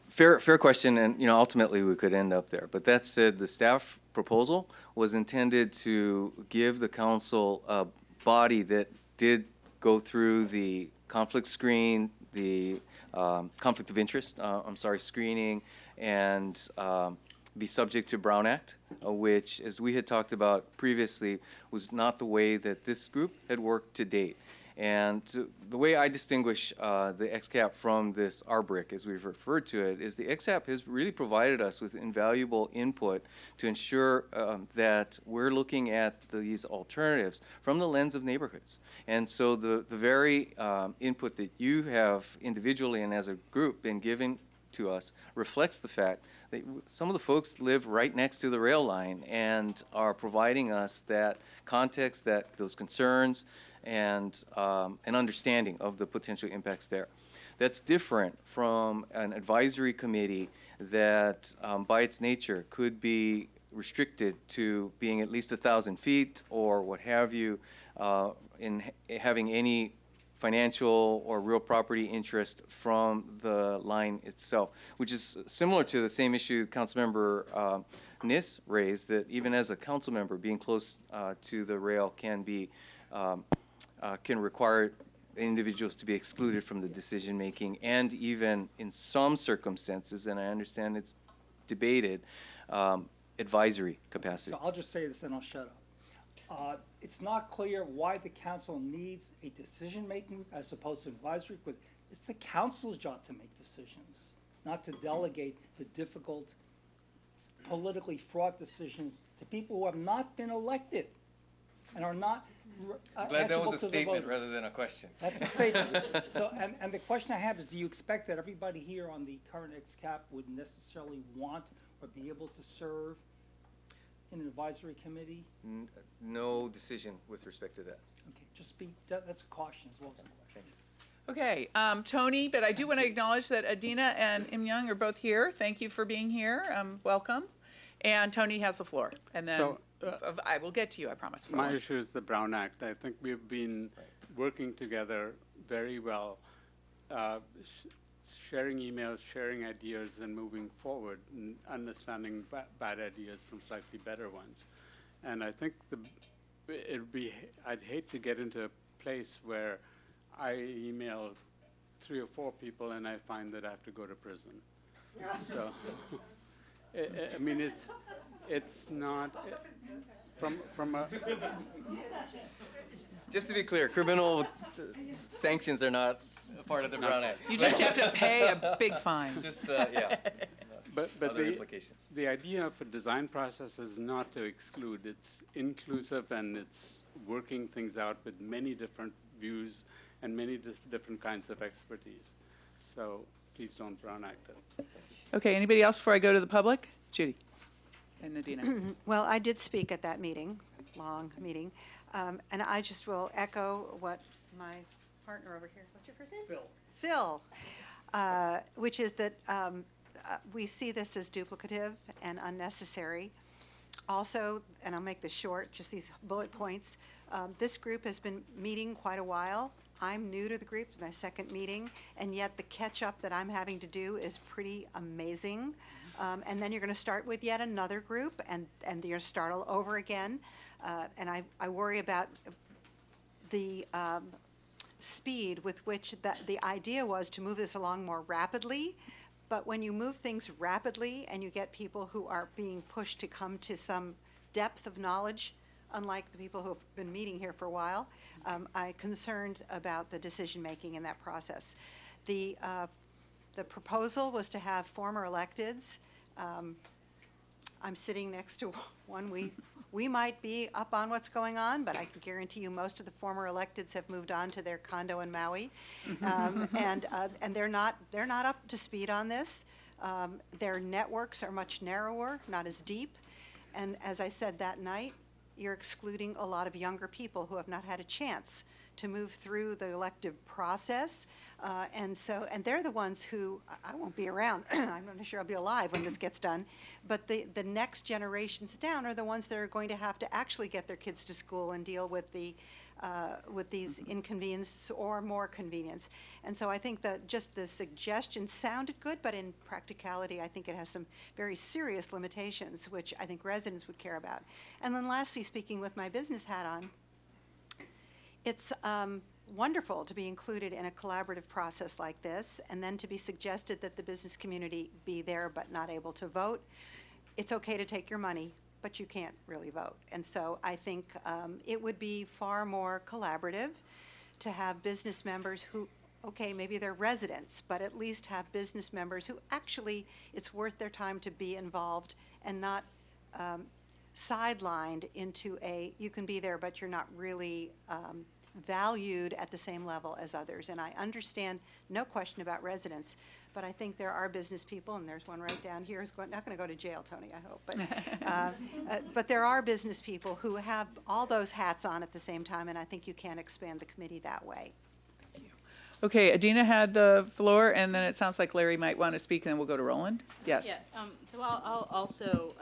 Fair question, and you know, ultimately we could end up there. But that said, the staff proposal was intended to give the council a body that did go through the conflict screen, the conflict of interest, screening, and be subject to Brown Act, which, as we had talked about previously, was not the way that this group had worked to date. And the way I distinguish the XCAP from this RBRIC, as we've referred to it, is the XCAP has really provided us with invaluable input to ensure that we're looking at these alternatives from the lens of neighborhoods. And so the very input that you have individually and as a group been giving to us reflects the fact that some of the folks live right next to the rail line and are providing us that context, those concerns, and an understanding of the potential impacts there. That's different from an advisory committee that, by its nature, could be restricted to being at least 1,000 feet or what have you, in having any financial or real property interest from the line itself, which is similar to the same issue Councilmember Nis raised, that even as a council member, being close to the rail can be can require individuals to be excluded from the decision making, and even in some circumstances, and I understand it's debated, advisory capacity. So I'll just say this and I'll shut up. It's not clear why the council needs a decision-making as opposed to advisory, because it's the council's job to make decisions, not to delegate the difficult, politically fraught decisions to people who have not been elected and are not Glad that was answerable a to the statement voters. rather than a question. That's a statement. So, and the question I have is, do you expect that everybody here on the current XCAP would necessarily want or be able to serve in an advisory committee? No decision with respect to that. Okay, just that's a caution as well as a question. Okay, Tony, but I do want to acknowledge that Adina and Im Young are both here. Thank you for being here. Welcome. And Tony has the floor. And then I will get to you, I promise. My issue is the Brown Act. I think we've been working together very well, sharing emails, sharing ideas, and moving forward, and understanding bad ideas from slightly better ones. And I think I'd hate to get into a place where I email 3 or 4 people and I find that I have to go to prison. So, I mean, it's not from a. Just to be clear, criminal sanctions are not a part of the Brown Act. You just have to pay a big fine. Just, yeah. But other implications. The idea of a design process is not to exclude. It's inclusive, and it's working things out with many different views and many different kinds of expertise. So please don't Brown Act it. Okay, anybody else before I go to the public? Judy and Nadina. Well, I did speak at that meeting, long meeting, and I just will echo what my partner over here, what's your first name? Phil, which is that we see this as duplicative and unnecessary. Also, and I'll make this short, just these bullet points, this group has been meeting quite a while. I'm new to the group, my second meeting, and yet the catch-up that I'm having to do is pretty amazing. And then you're going to start with yet another group, and you're going to start all over again. And I worry about the speed with which the idea was to move this along more rapidly. But when you move things rapidly and you get people who are being pushed to come to some depth of knowledge, unlike the people who have been meeting here for a while, I'm concerned about the decision-making in that process. The proposal was to have former electeds. I'm sitting next to one. We might be up on what's going on, but I can guarantee you most of the former electeds have moved on to their condo in Maui, and they're not up to speed on this. Their networks are much narrower, not as deep, and as I said that night, you're excluding a lot of younger people who have not had a chance to move through the elective process, and they're the ones who, I won't be around, I'm not sure I'll be alive when this gets done, but the next generations down are the ones that are going to have to actually get their kids to school and deal with these inconvenience or more convenience. And so I think that just the suggestion sounded good, but in practicality, I think it has some very serious limitations, which I think residents would care about. And then lastly, speaking with my business hat on, it's wonderful to be included in a collaborative process like this, and then to be suggested that the business community be there but not able to vote. It's okay to take your money, but you can't really vote. And so I think it would be far more collaborative to have business members who, okay, maybe they're residents, but at least have business members who actually it's worth their time to be involved and not sidelined into you can be there, but you're not really valued at the same level as others. And I understand, no question about residents, but I think there are business people, and there's one right down here who's not going to go to jail, Tony, I hope. But there are business people who have all those hats on at the same time, and I think you can expand the committee that way. Okay, Adina had the floor, and then it sounds like Larry might want to speak, and then we'll go to Roland. Yes. Yeah, so I'll also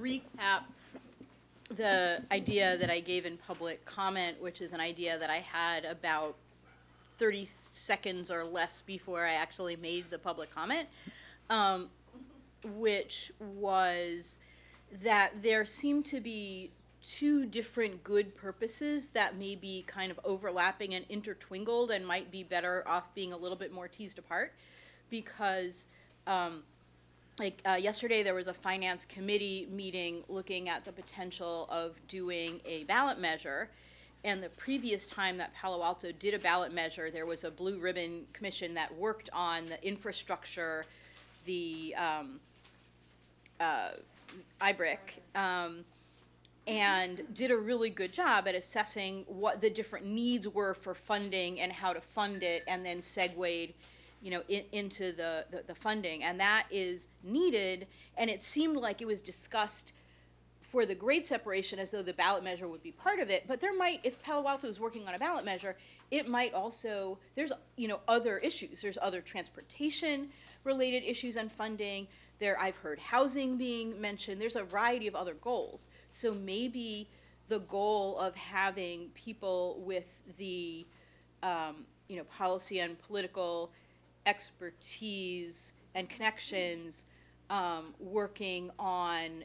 recap the idea that I gave in public comment, which is an idea that I had about 30 seconds or less before I actually made the public comment, which was that there seemed to be two different good purposes that may be kind of overlapping and intertwinkled and might be better off being a little bit more teased apart, because yesterday there was a finance committee meeting looking at the potential of doing a ballot measure, and the previous time that Palo Alto did a ballot measure, there was a blue ribbon commission that worked on the infrastructure, the IBRIC, and did a really good job at assessing what the different needs were for funding and how to fund it, and then segued into the funding. And that is needed, and it seemed like it was discussed for the grade separation as though the ballot measure would be part of it, but there might, if Palo Alto is working on a ballot measure, it might also, there's other issues. There's other transportation related issues on funding. I've heard housing being mentioned. There's a variety of other goals. So maybe the goal of having people with the policy and political expertise and connections working on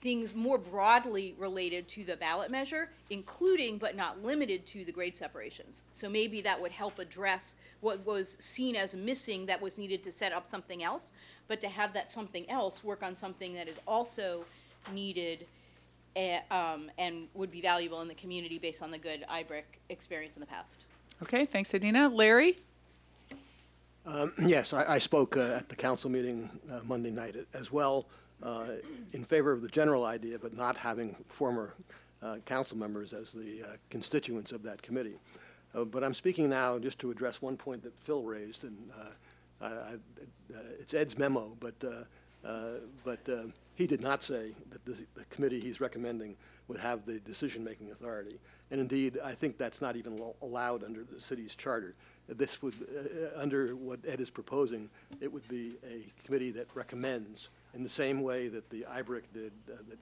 things more broadly related to the ballot measure, including but not limited to the grade separations. So maybe that would help address what was seen as missing that was needed to set up something else, but to have that something else work on something that is also needed and would be valuable in the community based on the good IBRIC experience in the past. Okay, thanks, Adina. Larry? Yes, I spoke at the council meeting Monday night as well, in favor of the general idea, but not having former council members as the constituents of that committee. But I'm speaking now just to address one point that Phil raised, and it's Ed's memo, but he did not say that the committee he's recommending would have the decision-making authority. And indeed, I think that's not even allowed under the city's charter. This would, under what Ed is proposing, it would be a committee that recommends in the same way that the IBRIC did,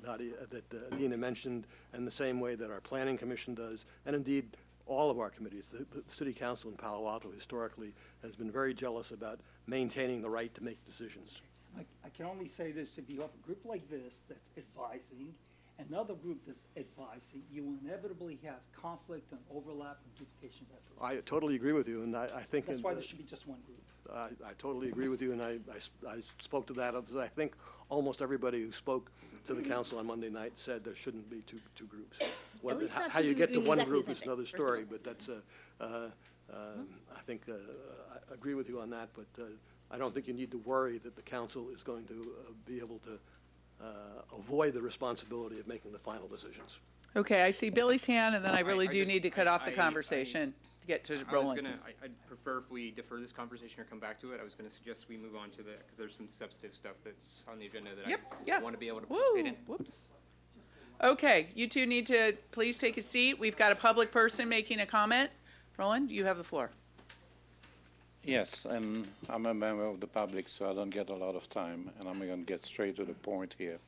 that Adina mentioned, and the same way that our Planning Commission does, and indeed all of our committees. The City Council in Palo Alto historically has been very jealous about maintaining the right to make decisions. I can only say this, if you have a group like this that's advising, another group that's advising, you will inevitably have conflict and overlap and duplication of effort. I totally agree with you, and I think. That's why there should be just one group. I totally agree with you, and I spoke to that. I think almost everybody who spoke to the council on Monday night said there shouldn't be two groups. least not How you two get to doing one exactly the group same is thing, another first of all. story, but that's, I think, I agree with you on that, but I don't think you need to worry that the council is going to be able to avoid the responsibility of making the final decisions. Okay, I see Billy's hand, and then I really I do just- need to cut off the I- conversation to get to I was rolling. gonna, I'd prefer if we defer this conversation or come back to it. I was gonna suggest we move on to because there's some substantive stuff that's on the agenda that I want to be able to participate in. Whoops. Okay, you two need to please take a seat. We've got a public person making a comment. Roland, you have the floor. Yes, and I'm a member of the public, so I don't get a lot of time, and I'm going to get straight to the point here.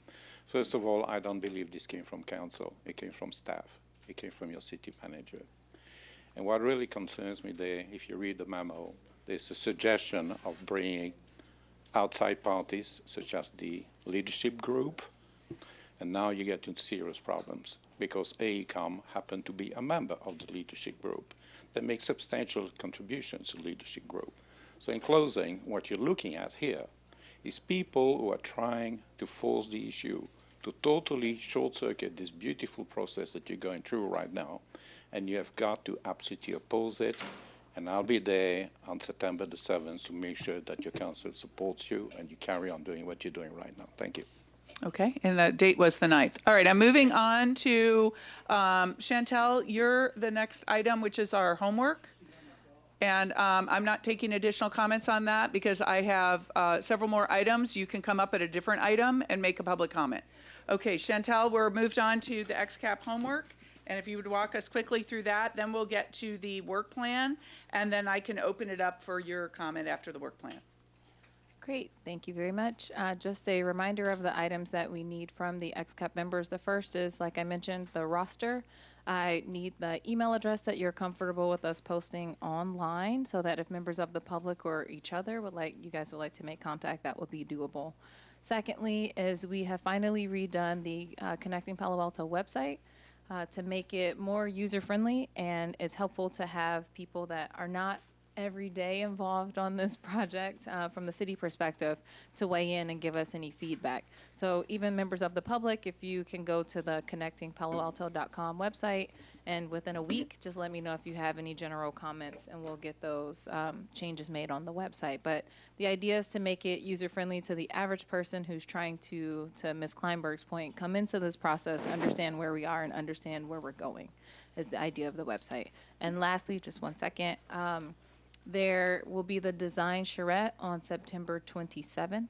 First of all, I don't believe this came from council. It came from staff. It came from your city manager. And what really concerns me there, if you read the memo, there's a suggestion of bringing outside parties, such as the leadership group, and now you get into serious problems, because AECOM happened to be a member of the leadership group that makes substantial contributions to the leadership group. So in closing, what you're looking at here is people who are trying to force the issue to totally short-circuit this beautiful process that you're going through right now, and you have got to absolutely oppose it, and I'll be there on September the 7th to make sure that your council supports you and you carry on doing what you're doing right now. Thank you. Okay, and the date was the 9th. All right, I'm moving on to Chantel, you're the next item, which is our homework. And I'm not taking additional comments on that because I have several more items. You can come up at a different item and make a public comment. Okay, Chantel, we're moved on to the XCAP homework. And if you would walk us quickly through that, then we'll get to the work plan, and then I can open it up for your comment after the work plan. Great, thank you very much. Just a reminder of the items that we need from the XCAP members. The first is, like I mentioned, the roster. I need the email address that you're comfortable with us posting online, so that if members of the public or each other you guys would like to make contact, that would be doable. Secondly, is we have finally redone the Connecting Palo Alto website to make it more user-friendly, and it's helpful to have people that are not every day involved on this project from the city perspective to weigh in and give us any feedback. So even members of the public, if you can go to the connectingpaloalto.com website, and within a week, just let me know if you have any general comments, and we'll get those changes made on the website. But the idea is to make it user-friendly to the average person who's trying to Ms. Kleinberg's point, come into this process, understand where we are, and understand where we're going, is the idea of the website. And lastly, just 1 second, there will be the design charrette on September 27th.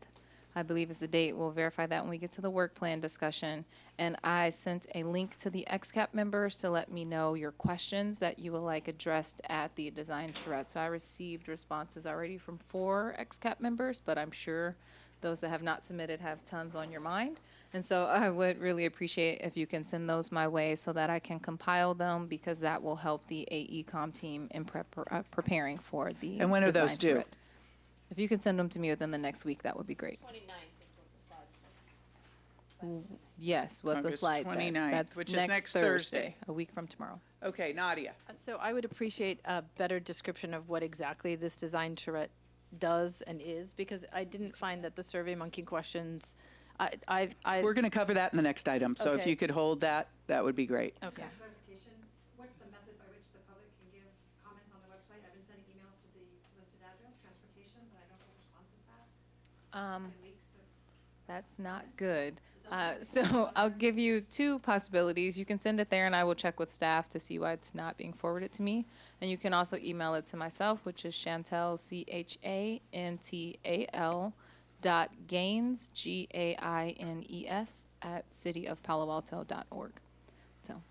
I believe is the date. We'll verify that when we get to the work plan discussion. And I sent a link to the XCAP members to let me know your questions that you would like addressed at the design charrette. So I received responses already from 4 XCAP members, but I'm sure those that have not submitted have tons on your mind. And so I would really appreciate if you can send those my way so that I can compile them, because that will help the AECOM team in preparing for the And when are those design due? charrette. If you can send them to me within the next week, that would be great. 29th is what the slide says. Yes, what the August slide 29th, says. That's which is next Thursday. A week from tomorrow. Okay, Nadia. So I would appreciate a better description of what exactly this design charrette does and is, because I didn't find that the Survey Monkey questions, We're going to cover that in the next item, so if Okay. you could hold that, that would be great. Okay. Clarification, what's the method by which the public can give comments on the website? I've been sending emails to the listed address, transportation, but I don't get responses back. It's been weeks of That's not good. So I'll give you 2 possibilities. You can send it there, and I will check with staff to see why it's not being forwarded to me. And you can also email it to myself, which is Chantel, CHANTAL, .gaines, GAINES, at cityofpaloalto.org. So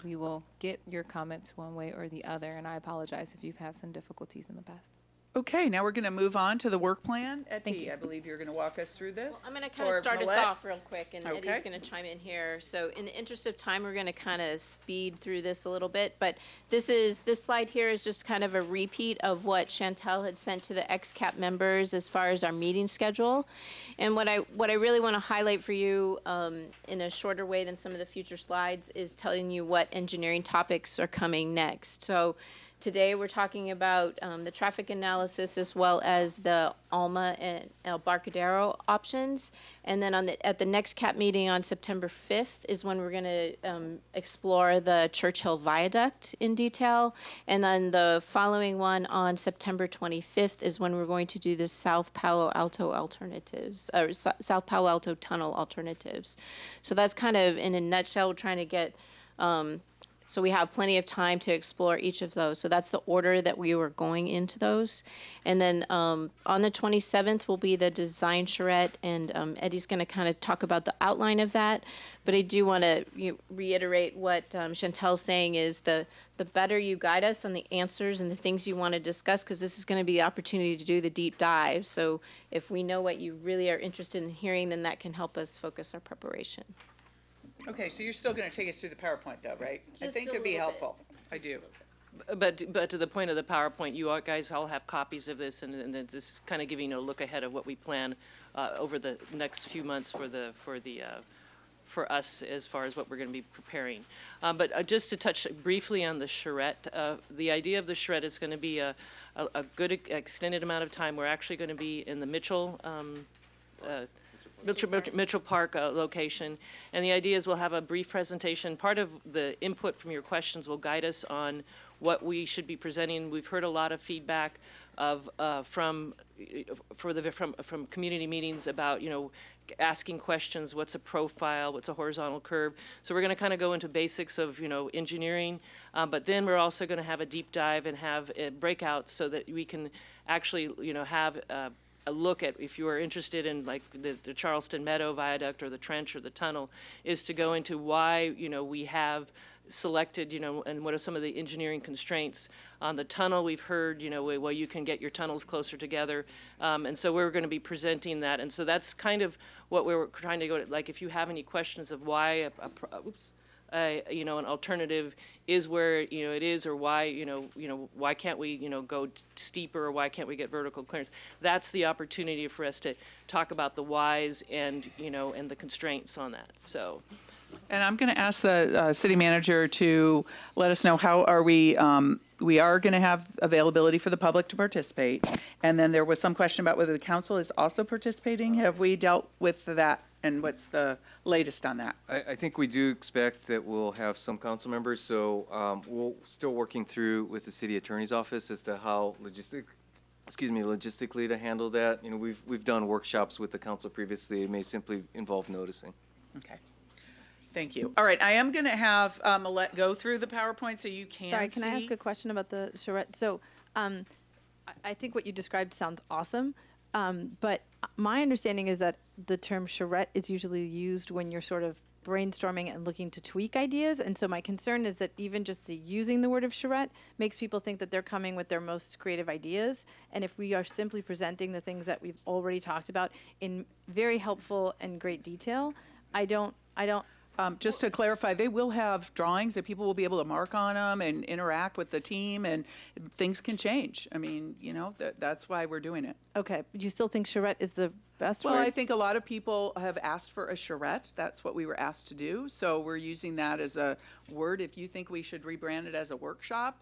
we will get your comments one way or the other, and I apologize if you've had some difficulties in the past. Okay, now we're going to move on to the work plan. Etty, I believe you're going to walk us through this. I'm going to kind of Or start us Millette? off real quick, and Okay. Eddie's going to chime in here. So in the interest of time, we're going to kind of speed through this a little bit, but this slide here is just kind of a repeat of what Chantel had sent to the XCAP members as far as our meeting schedule. And what I really want to highlight for you in a shorter way than some of the future slides is telling you what engineering topics are coming next. So today, we're talking about the traffic analysis as well as the Alma and El Barcadero options. And then at the next CAP meeting on September 5th is when we're going to explore the Churchill Viaduct in detail. And then the following one on September 25th is when we're going to do the South Palo Alto alternatives, or South Palo Alto tunnel alternatives. So that's kind of, in a nutshell, we're trying to get so we have plenty of time to explore each of those. So that's the order that we were going into those. And then on the 27th will be the design charrette, and Eddie's going to kind of talk about the outline of that. But I do want to reiterate what Chantel's saying is the better you guide us on the answers and the things you want to discuss, because this is going to be the opportunity to do the deep dive. So if we know what you really are interested in hearing, then that can help us focus our preparation. Okay, so you're still going to take us through the PowerPoint, though, right? I Just think a it'd be little bit. helpful. I do. But to the point of the PowerPoint, you guys all have copies of this, and this is kind of giving you a look ahead of what we plan over the next few months for us as far as what we're going to be preparing. But just to touch briefly on the charrette, the idea of the charrette is going to be a good extended amount of time. We're actually going to be in the Mitchell Park location. And the idea is we'll have a brief presentation. Part of the input from your questions will guide us on what we should be presenting. We've heard a lot of feedback from community meetings about, asking questions, what's a profile, what's a horizontal curve. So we're going to kind of go into basics of, engineering, but then we're also going to have a deep dive and have a breakout so that we can actually, have a look at, if you are interested in like the Charleston Meadow Viaduct or the trench or the tunnel, is to go into why, we have selected, and what are some of the engineering constraints. On the tunnel, we've heard, well, you can get your tunnels closer together. And so we're going to be presenting that. And so that's kind of what we're trying to go to, like, if you have any questions of why an alternative is where it is, or why why can't we go steeper, or why can't we get vertical clearance? That's the opportunity for us to talk about the whys and and the constraints on that. So. And I'm going to ask the city manager to let us know how are we. We are going to have availability for the public to participate, and then there was some question about whether the council is also participating. Have we dealt with that? And what's the latest on that? I think we do expect that we'll have some council members, so we're still working through with the city attorney's office as to how logistically to handle that. We've done workshops with the council previously. It may simply involve noticing. Okay. Thank you. All right, I am going to have Millette go through the PowerPoint so you can Sorry, can I see. ask a question about the charrette? So I think what you described sounds awesome, but my understanding is that the term charrette is usually used when you're sort of brainstorming and looking to tweak ideas. And so my concern is that even just the using the word of charrette makes people think that they're coming with their most creative ideas. And if we are simply presenting the things that we've already talked about in very helpful and great detail, I don't. Just to clarify, they will have drawings that people will be able to mark on them and interact with the team, and things can change. I mean, that's why we're doing it. Okay, but you still think charrette is the best Well, word? I think a lot of people have asked for a charrette. That's what we were asked to do. So we're using that as a word. If you think we should rebrand it as a workshop,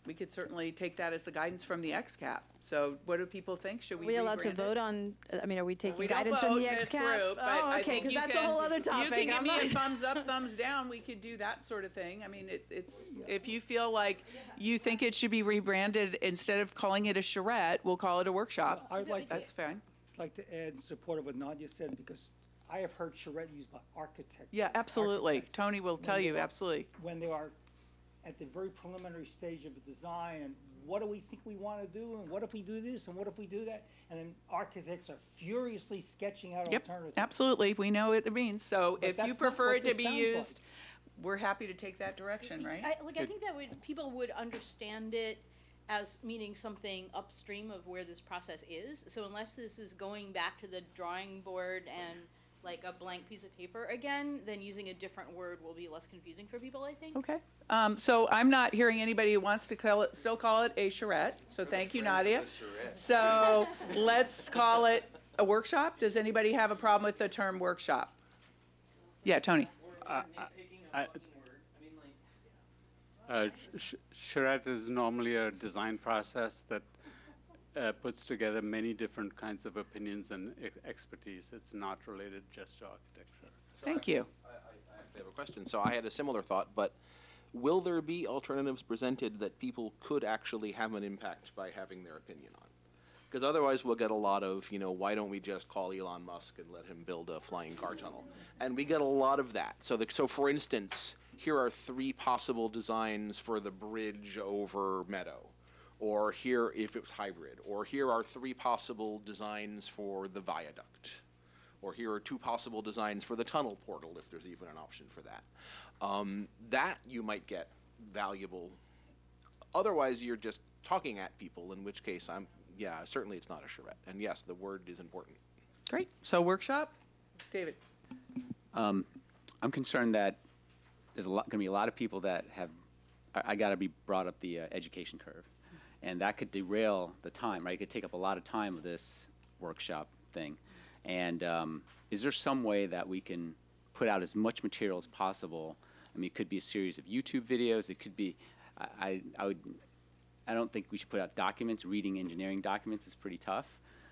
we could certainly take that as the guidance from the XCAP. So what do people think? Should we Are we allowed to rebrand vote it? on, are we taking We don't guidance from vote the in this XCAP? group, but Oh, I okay, think because you that's a whole other topic. You can give I'm me a not- thumbs up, thumbs down. We could do that sort of thing. I mean, it's if you feel like you think it should be rebranded, instead of calling it a charrette, we'll call it a workshop. I'd like That's fine. like to add in support of what Nadia said, because I have heard charrette used by architects. Yeah, absolutely. architects Tony will tell when you, they are- absolutely. When they are at the very preliminary stage of a design, and what do we think we want to do, and what if we do this, and what if we do that? And then architects are furiously sketching out Yep, alternatives. absolutely. We know what it means. So But if you that's not prefer what it to this be sounds used, we're happy to take that direction, right? I think that people would understand it as meaning something upstream of where this process is. So unless this is going back to the drawing board and like a blank piece of paper again, then using a different word will be less confusing for people, I think. Okay. So I'm not hearing anybody who wants to still call it a charrette. So thank you, Nadia. So let's call it a workshop. Does anybody have a problem with the term workshop? Yeah, Tony. Charrette is normally a design process that puts together many different kinds of opinions and expertise. It's not related just to architecture. Thank you. I actually have a question. So I had a similar thought, but will there be alternatives presented that people could actually have an impact by having their opinion on? Because otherwise we'll get a lot of, why don't we just call Elon Musk and let him build a flying car tunnel? And we get a lot of that. So for instance, here are 3 possible designs for the bridge over Meadow. Or here, if it was hybrid. Or here are 3 possible designs for the viaduct. Or here are 2 possible designs for the tunnel portal, if there's even an option for that. That you might get valuable. Otherwise, you're just talking at people, in which case certainly it's not a charrette. And yes, the word is important. Great. So workshop, David. I'm concerned that there's going to be a lot of people that I got to be brought up the education curve. And that could derail the time, right? It could take up a lot of time of this workshop thing. And is there some way that we can put out as much material as possible? I mean, it could be a series of YouTube videos. It could be, I don't think we should put out documents. Reading engineering documents is pretty tough.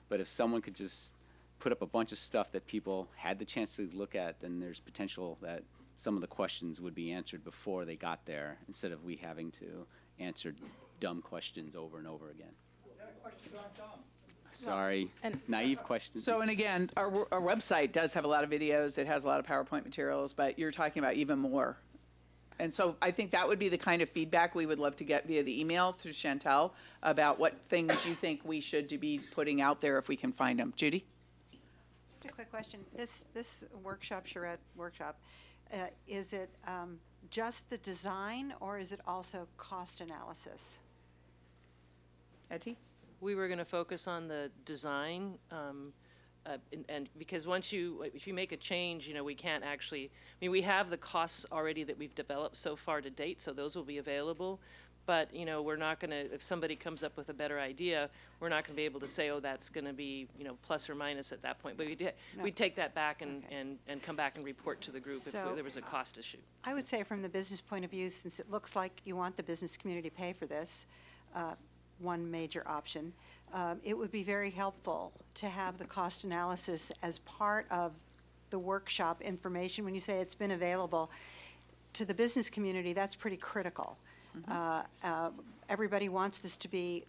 But if someone could just put up a bunch of stuff that people had the chance to look at, then there's potential that some of the questions would be answered before they got there, instead of we having to answer dumb questions over and over again. Questions aren't dumb. Sorry, naive questions. So, and again, our website does have a lot of videos. It has a lot of PowerPoint materials, but you're talking about even more. And so I think that would be the kind of feedback we would love to get via the email through Chantel about what things you think we should be putting out there if we can find them. Judy? Just a quick question. This workshop, charrette workshop, is it just the design, or is it also cost analysis? Etty? We were going to focus on the design, and because if you make a change, we can't actually, we have the costs already that we've developed so far to date, so those will be available. But, we're not going to, if somebody comes up with a better idea, we're not going to be able to say, oh, that's going to be, plus or minus at that point. But we'd take that back and come back and report to the group if there was a cost issue. I would say from the business point of view, since it looks like you want the business community to pay for this, one major option, it would be very helpful to have the cost analysis as part of the workshop information. When you say it's been available to the business community, that's pretty critical. Everybody wants this to be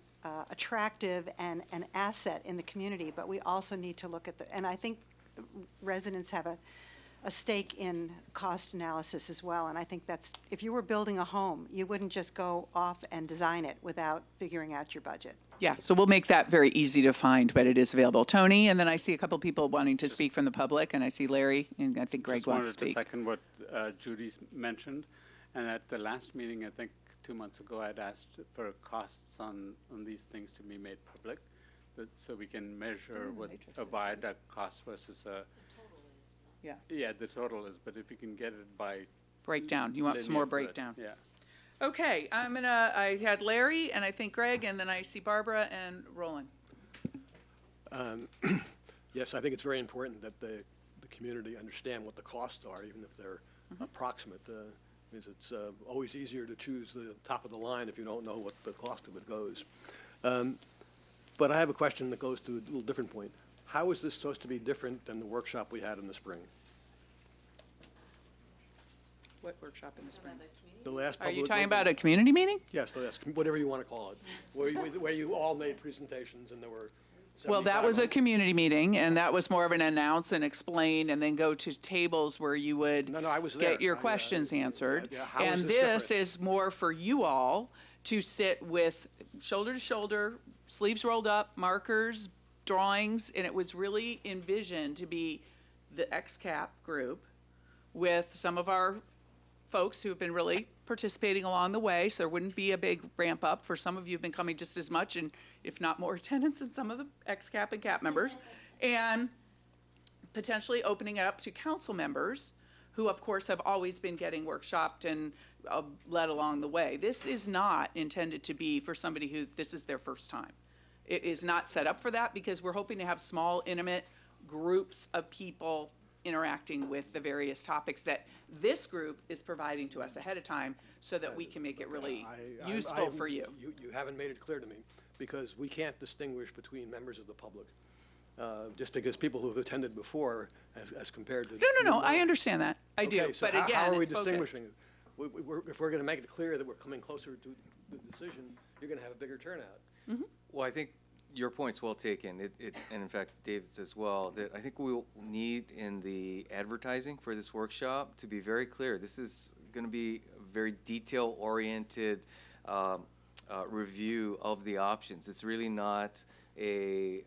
attractive and an asset in the community, but we also need to look at and I think residents have a stake in cost analysis as well, and I think that's, if you were building a home, you wouldn't just go off and design it without figuring out your budget. Yeah, so we'll make that very easy to find, but it is available. Tony, and then I see a couple people wanting to speak from the public, and I see Larry, and I think Greg wants to speak. Just wanted to second what Judy's mentioned, and at the last meeting, I think 2 months ago, I'd asked for costs on these things to be made public, so we can measure what a viaduct cost versus a. Yeah, the total is, but if you can get it by breakdown, you want some more breakdown. Yeah. Okay, I had Larry, and I think Greg, and then I see Barbara and Roland. Yes, I think it's very important that the community understand what the costs are, even if they're approximate. Because it's always easier to choose the top of the line if you don't know what the cost of it goes. But I have a question that goes to a little different point. How is this supposed to be different than the workshop we had in the spring? What workshop in the spring? The last. Are you talking about a community meeting? Yes, whatever you want to call it, where you all made presentations and there were. Well, that was a community meeting, and that was more of an announce and explain, and then go to tables where you would get your questions answered. And this is more for you all to sit with shoulder to shoulder, sleeves rolled up, markers, drawings, and it was really envisioned to be the XCAP group with some of our folks who have been really participating along the way, so there wouldn't be a big ramp up. For some of you have been coming just as much, and if not more attendance than some of the ex-CAP and CAP members. And potentially opening it up to council members who, of course, have always been getting workshopped and led along the way. This is not intended to be for somebody who this is their first time. It is not set up for that because we're hoping to have small, intimate groups of people interacting with the various topics that this group is providing to us ahead of time so that we can make it really useful for you. You haven't made it clear to me, because we can't distinguish between members of the public. Just because people who have attended before as compared to. No, I understand that. I do, So but how again, are we it's focused. distinguishing? If we're going to make it clear that we're coming closer to the decision, you're going to have a bigger turnout. Well, I think your point's well taken, and in fact, David's as well, that I think we'll need in the advertising for this workshop to be very clear. This is going to be a very detail-oriented review of the options. It's really not a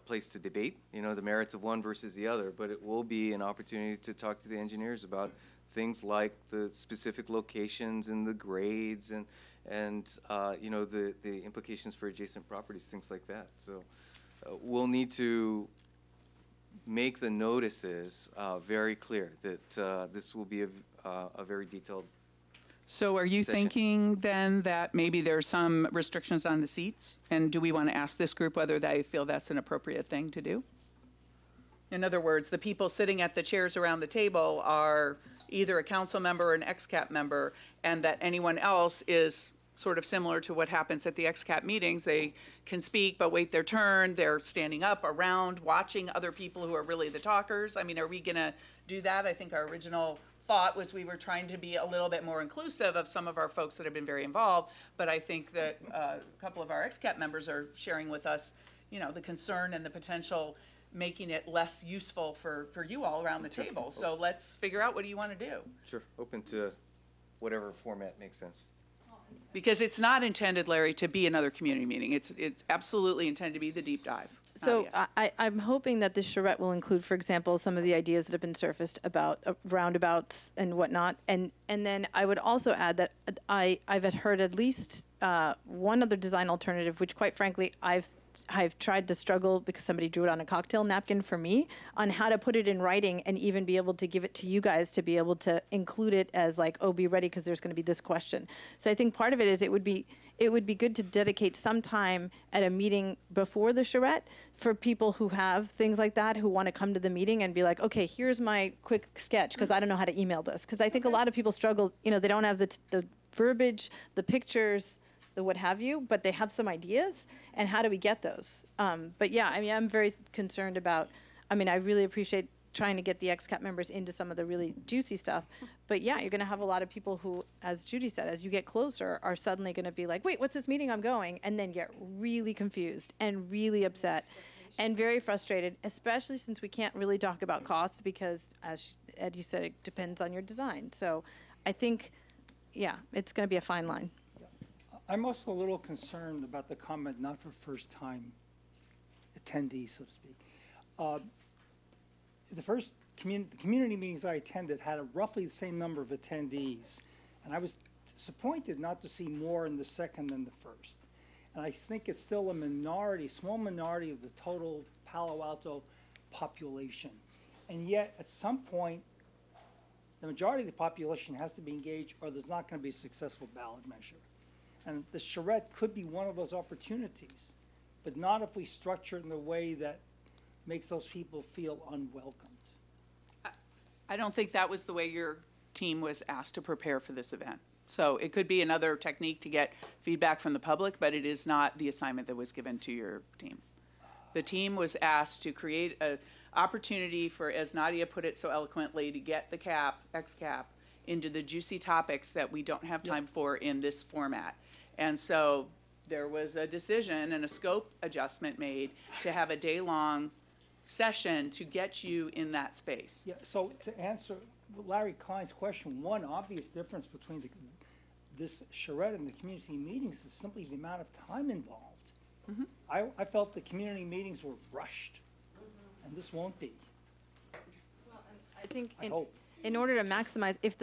place to debate, the merits of one versus the other, but it will be an opportunity to talk to the engineers about things like the specific locations and the grades and the implications for adjacent properties, things like that. So we'll need to make the notices very clear that this will be a very detailed So are you session. thinking then that maybe there's some restrictions on the seats? And do we want to ask this group whether they feel that's an appropriate thing to do? In other words, the people sitting at the chairs around the table are either a council member or an ex-CAP member, and that anyone else is sort of similar to what happens at the ex-CAP meetings. They can speak but wait their turn. They're standing up around watching other people who are really the talkers. I mean, are we going to do that? I think our original thought was we were trying to be a little bit more inclusive of some of our folks that have been very involved, but I think that a couple of our ex-CAP members are sharing with us, the concern and the potential making it less useful for you all around the table. So let's figure out, what do you want to do? Sure, open to whatever format makes sense. Because it's not intended, Larry, to be another community meeting. It's absolutely intended to be the deep dive. So I'm hoping that this charrette will include, for example, some of the ideas that have been surfaced about roundabouts and whatnot. And then I would also add that I've heard at least one other design alternative, which quite frankly I've tried to struggle because somebody drew it on a cocktail napkin for me on how to put it in writing and even be able to give it to you guys to be able to include it as like, oh, be ready because there's going to be this question. So I think part of it is it would be good to dedicate some time at a meeting before the charrette for people who have things like that, who want to come to the meeting and be like, okay, here's my quick sketch because I don't know how to email this. Because I think a lot of people struggle, they don't have the verbiage, the pictures, the what have you, but they have some ideas, and how do we get those? But yeah, I mean, I'm very concerned about, I really appreciate trying to get the ex-CAP members into some of the really juicy stuff, but yeah, you're gonna have a lot of people who, as Judy said, as you get closer, are suddenly gonna be like, wait, what's this meeting I'm going? And then get really confused and really upset and very frustrated, especially since we can't really talk about costs because, as Eddie said, it depends on your design. So I think, yeah, it's gonna be a fine line. I'm also a little concerned about the comment, not for first-time attendees, so to speak. The first community meetings I attended had roughly the same number of attendees, and I was disappointed not to see more in the second than the first. And I think it's still a minority, small minority of the total Palo Alto population. And yet, at some point, the majority of the population has to be engaged, or there's not going to be a successful ballot measure. And the charrette could be one of those opportunities, but not if we structure it in a way that makes those people feel unwelcomed. I don't think that was the way your team was asked to prepare for this event. So it could be another technique to get feedback from the public, but it is not the assignment that was given to your team. The team was asked to create an opportunity for, as Nadia put it so eloquently, to get the ex-CAP, into the juicy topics that we don't have time for in this format. And so there was a decision and a scope adjustment made to have a day-long session to get you in that space. Yeah, so to answer Larry Klein's question, one obvious difference between this charrette and the community meetings is simply the amount of time involved. I felt the community meetings were rushed, and this won't be. Well, I think in order to maximize, if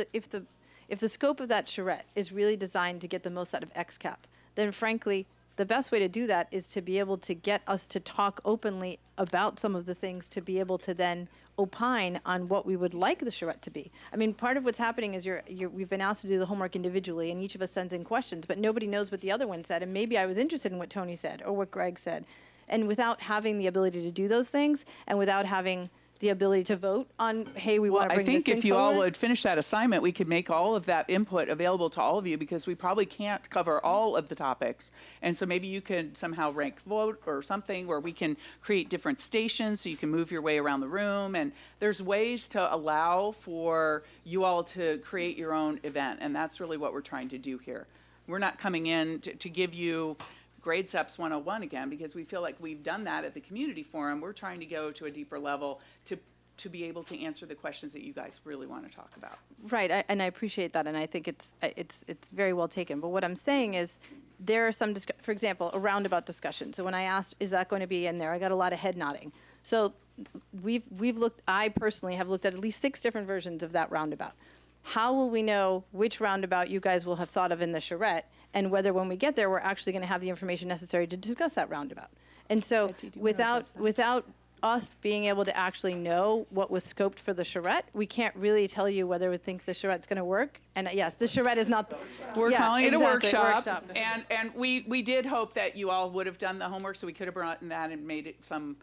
If the scope of that charrette is really designed to get the most out of XCAP, then frankly, the best way to do that is to be able to get us to talk openly about some of the things, to be able to then opine on what we would like the charrette to be. I mean, part of what's happening is we've been asked to do the homework individually, and each of us sends in questions, but nobody knows what the other one said, and maybe I was interested in what Tony said or what Greg said. And without having the ability to do those things, and without having the ability to vote on, hey, we want to I bring this think thing if you all forward. would finish that assignment, we could make all of that input available to all of you, because we probably can't cover all of the topics. And so maybe you could somehow rank vote or something where we can create different stations so you can move your way around the room. And there's ways to allow for you all to create your own event. And that's really what we're trying to do here. We're not coming in to give you Grade Steps 101 again, because we feel like we've done that at the community forum. We're trying to go to a deeper level to be able to answer the questions that you guys really want to talk about. Right, and I appreciate that, and I think it's very well taken. But what I'm saying is, there are some, for example, a roundabout discussion. So when I asked, is that going to be in there, I got a lot of head nodding. So we've looked, I personally have looked at least 6 different versions of that roundabout. How will we know which roundabout you guys will have thought of in the charrette, and whether when we get there, we're actually going to have the information necessary to discuss that roundabout? And so without us being able to actually know what was scoped for the charrette, we can't really tell you whether we think the charrette's going to work. And yes, the charrette is not. We're calling it exactly, a workshop. And we did hope that you all would have done the homework, so we could have brought in that and made it some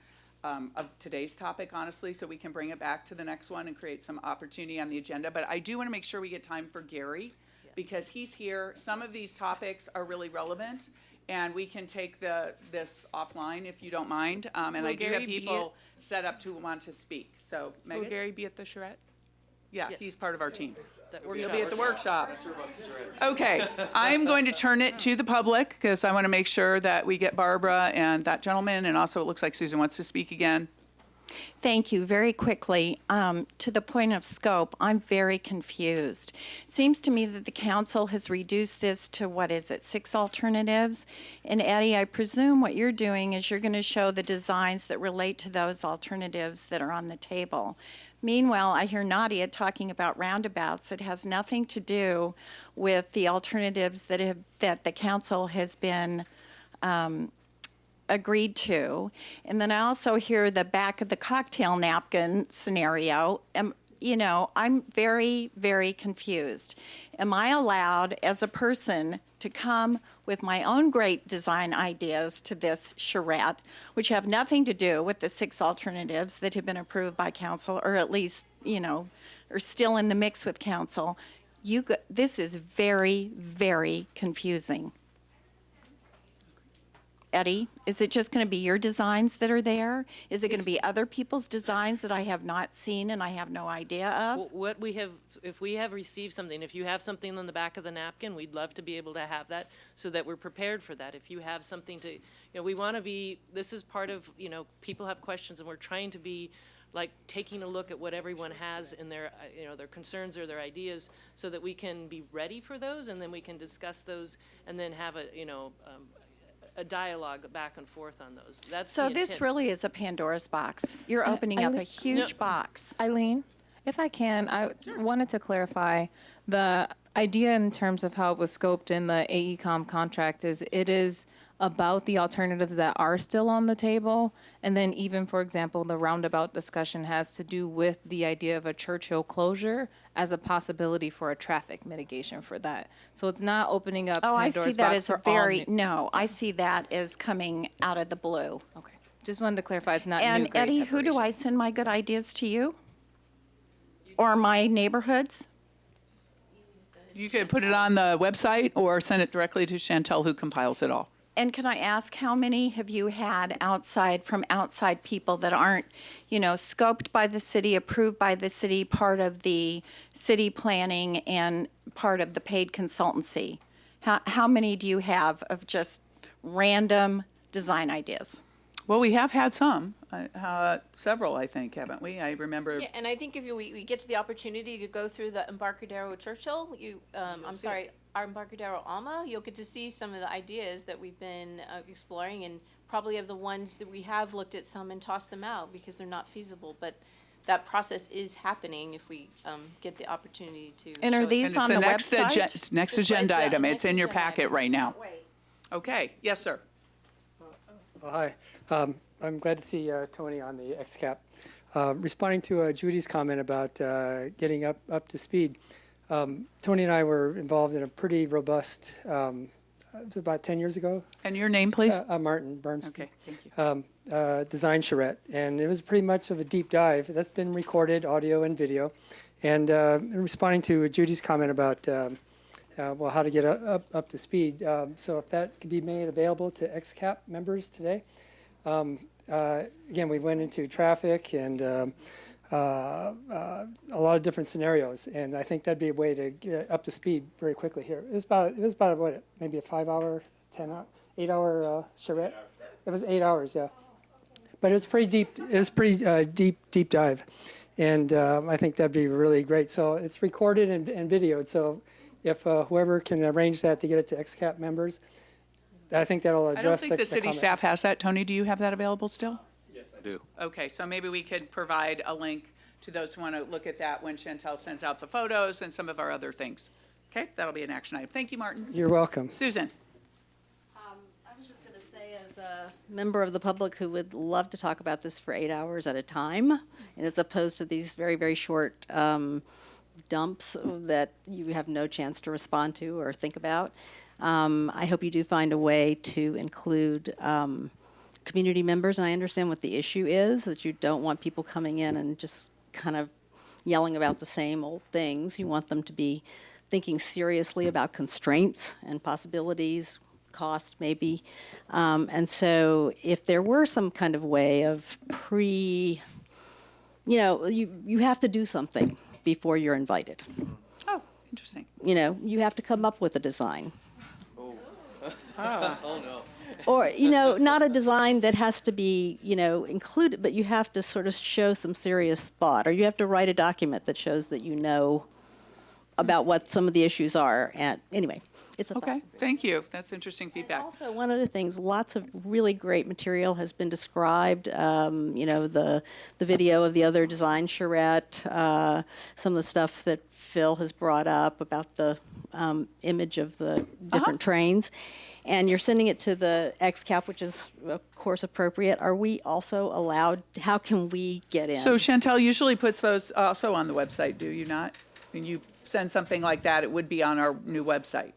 of today's topic, honestly, so we can bring it back to the next one and create some opportunity on the agenda. But I do want to make sure we get time for Gary, because he's here. Some of these topics are really relevant, and we can take this offline if you don't mind. And Will I do Gary have be people set up to want to speak. So, Will Megan? Gary be at the charrette? Yeah, he's part of our team. He'll He'll be at the workshop. Okay, I'm going to turn it to the public, because I want to make sure that we get Barbara and that gentleman, and also it looks like Susan wants to speak again. Thank you. Very quickly, to the point of scope, I'm very confused. It seems to me that the council has reduced this to, 6 alternatives? And Eddie, I presume what you're doing is you're going to show the designs that relate to those alternatives that are on the table. Meanwhile, I hear Nadia talking about roundabouts that has nothing to do with the alternatives that the council has been agreed to. And then I also hear the back of the cocktail napkin scenario. I'm very, very confused. Am I allowed as a person to come with my own great design ideas to this charrette, which have nothing to do with the 6 alternatives that have been approved by council, or at least, are still in the mix with council? This is very, very confusing. Eddie, is it just going to be your designs that are there? Is it going to be other people's designs that I have not seen and I have no idea of? What we have, if we have received something, if you have something on the back of the napkin, we'd love to be able to have that so that we're prepared for that. If you have something to, we want to be, this is part of, people have questions, and we're trying to be like taking a look at what everyone has in their, their concerns or their ideas, so that we can be ready for those, and then we can discuss those, and then have a dialogue back and forth on those. That's so the this intent. really is a Pandora's box. You're opening up a huge box. Eileen, if I can, I wanted to clarify the idea in terms of how it was scoped in the AECOM contract is it is about the alternatives that are still on the table. And then even, for example, the roundabout discussion has to do with the idea of a Churchill closure as a possibility for a traffic mitigation for that. So it's not opening up Pandora's I see that box as for I see that as coming out of the blue. Okay. Just wanted to clarify, it's not new And grade Eddie, who do I separations. send my good ideas to you? Or my neighborhoods? You could put it on the website or send it directly to Chantel, who compiles it all. And can I ask, how many have you had from outside people that aren't, scoped by the city, approved by the city, part of the city planning, and part of the paid consultancy? How many do you have of just random design ideas? Well, we have had some, several, I think, haven't we? I remember. Yeah, and I think if we get to the opportunity to go through the Embarcadero Churchill, our Embarcadero Alma, you'll get to see some of the ideas that we've been exploring, and probably of the ones that we have looked at some and tossed them out because they're not feasible. But that process is happening if we get the opportunity to. And are show it. these on the website? Next It's agenda the item. It's next in your agenda packet item. right now. Okay, yes, sir. Oh, hi. I'm glad to see Tony on the XCAP. Responding to Judy's comment about getting up to speed, Tony and I were involved in a pretty robust, it was about 10 years ago. And your name, please? Martin Bermsky. Okay, thank you. Design charrette. And it was pretty much of a deep dive. That's been recorded, audio and video. And responding to Judy's comment about well, how to get up to speed. So if that could be made available to XCAP members today. Again, we went into traffic and a lot of different scenarios, and I think that'd be a way to get up to speed very quickly here. It was about what, maybe a 5-hour, 8-hour charrette. It was 8 hours, yeah. But it was pretty deep. It was pretty deep dive, and I think that'd be really great. So it's recorded and videoed. So if whoever can arrange that to get it to XCAP members, I think that'll address. I don't think the the city comment. staff has that. Tony, do you have that available still? Yes, I do. Okay, so maybe we could provide a link to those who want to look at that when Chantel sends out the photos and some of our other things. Okay, that'll be an action item. Thank you, Martin. You're welcome. Susan. I was just going to say, as a member of the public who would love to talk about this for 8 hours at a time, and as opposed to these very, very short dumps that you have no chance to respond to or think about, I hope you do find a way to include community members. And I understand what the issue is, that you don't want people coming in and just kind of yelling about the same old things. You want them to be thinking seriously about constraints and possibilities, cost maybe. And so if there were some kind of way of you have to do something before you're invited. Oh, interesting. You have to come up with a design. Oh, no. Or, not a design that has to be, included, but you have to sort of show some serious thought, or you have to write a document that shows that you know about what some of the issues are. And anyway, it's a Okay, thank you. That's interesting feedback. Also, one of the things, lots of really great material has been described. The video of the other design charrette, some of the stuff that Phil has brought up about the image of the different trains. And you're sending it to the XCAP, which is, of course, appropriate. Are we also allowed, how can we get in? So Chantel usually puts those also on the website, do you not? When you send something like that, it would be on our new website.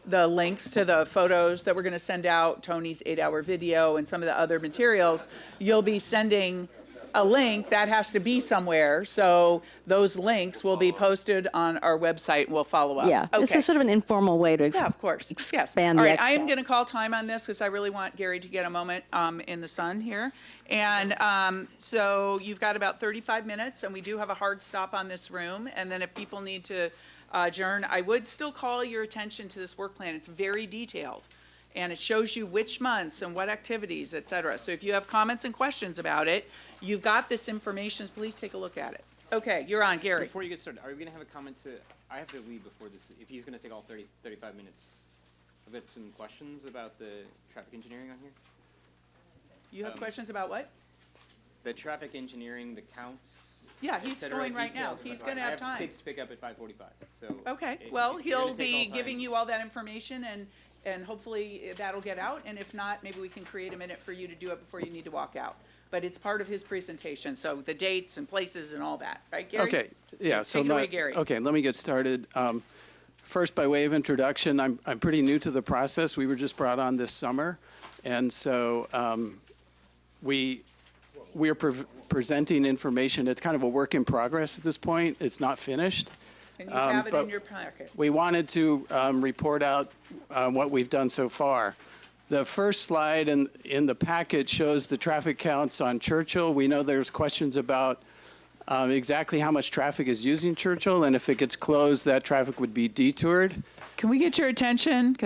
The links to the photos that we're going to send out, Tony's 8-hour video, and some of the other materials, you'll be sending a link that has to be somewhere. So those links will be posted on our website. We'll follow up. Yeah, this is sort of an informal way to Yeah, of course. Yes. expand All the right, I am XCAP. going to call time on this because I really want Gary to get a moment in the sun here. And so you've got about 35 minutes, and we do have a hard stop on this room. And then if people need to adjourn, I would still call your attention to this work plan. It's very detailed, and it shows you which months and what activities, et cetera. So if you have comments and questions about it, you've got this information. Please take a look at it. Okay, you're on, Gary. Before you get started, are we going to have a comment I have to leave before this, if he's going to take all 35 minutes. I've got some questions about the traffic engineering on here. You have questions about what? The traffic engineering, the counts. Yeah, et he's cetera, going right now. details. He's gonna have time. I have kids to pick up at 5:45, so. Okay, if well, you're he'll gonna take all be time- giving you all that information, and hopefully that'll get out. And if not, maybe we can create a minute for you to do it before you need to walk out. But it's part of his presentation, so the dates and places and all that, right, Gary? Okay, yeah. So take it away, Gary. Okay, let me get started. First, by way of introduction, I'm pretty new to the process. We were just brought on this summer, and so we are presenting information. It's kind of a work in progress at this point. It's not finished. And you have it but in your packet. We wanted to report out what we've done so far. The first slide in the packet shows the traffic counts on Churchill. We know there's questions about exactly how much traffic is using Churchill, and if it gets closed, that traffic would be detoured. Can we get your attention?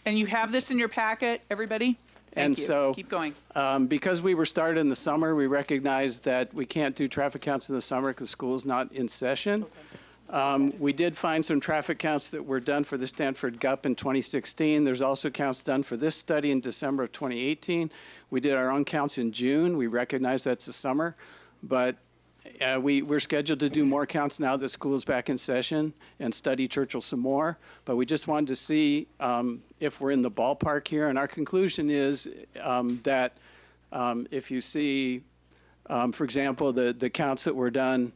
And you have this in your packet, everybody? Thank you. So, keep going. Because we were started in the summer, we recognized that we can't do traffic counts in the summer because school's not in session. We did find some traffic counts that were done for the Stanford GUP in 2016. There's also counts done for this study in December of 2018. We did our own counts in June. We recognize that's the summer. but we're scheduled to do more counts now that school's back in session and study Churchill some more. But we just wanted to see if we're in the ballpark here. And our conclusion is that if you see, for example, the counts that were done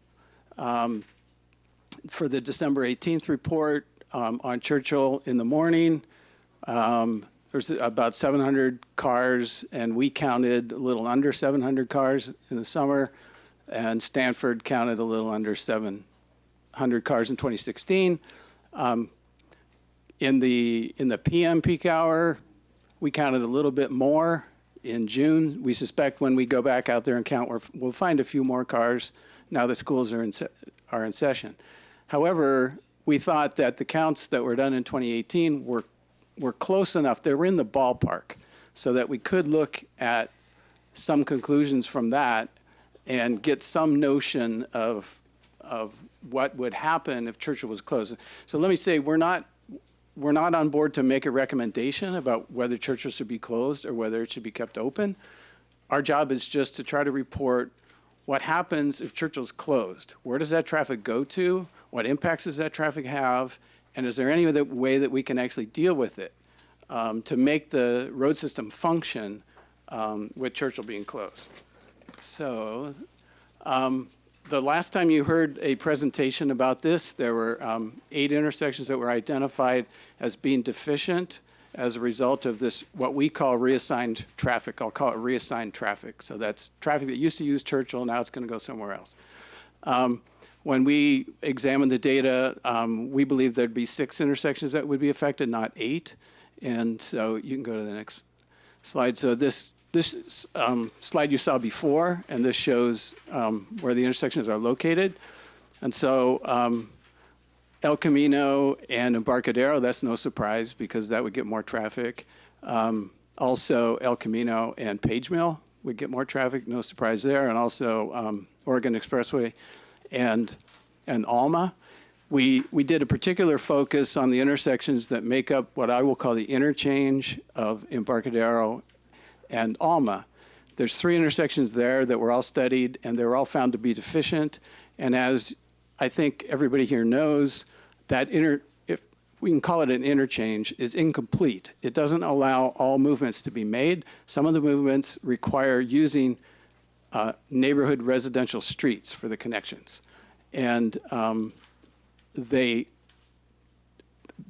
for the December 18th report on Churchill in the morning, there's about 700 cars, and we counted a little under 700 cars in the summer. And Stanford counted a little under 700 cars in 2016. In the PM peak hour, we counted a little bit more in June. We suspect when we go back out there and count, we'll find a few more cars now that schools are in session. However, we thought that the counts that were done in 2018 were close enough. They were in the ballpark, so that we could look at some conclusions from that and get some notion of what would happen if Churchill was closed. So let me say, we're not on board to make a recommendation about whether Churchill should be closed or whether it should be kept open. Our job is just to try to report what happens if Churchill's closed. Where does that traffic go to? What impacts does that traffic have? And is there any other way that we can actually deal with it to make the road system function with Churchill being closed? So the last time you heard a presentation about this, there were 8 intersections that were identified as being deficient as a result of this, what we call reassigned traffic. I'll call it reassigned traffic. So that's traffic that used to use Churchill, now it's going to go somewhere else. When we examined the data, we believe there'd be 6 intersections that would be affected, not 8. And so you can go to the next slide. So this slide you saw before, and this shows where the intersections are located. And so El Camino and Embarcadero, that's no surprise because that would get more traffic. Also, El Camino and Page Mill would get more traffic, no surprise there. And also Oregon Expressway and Alma. We did a particular focus on the intersections that make up what I will call the interchange of Embarcadero and Alma. There's 3 intersections there that were all studied, and they were all found to be deficient. And as I think everybody here knows, that if we can call it an interchange, is incomplete. It doesn't allow all movements to be made. Some of the movements require using neighborhood residential streets for the connections. And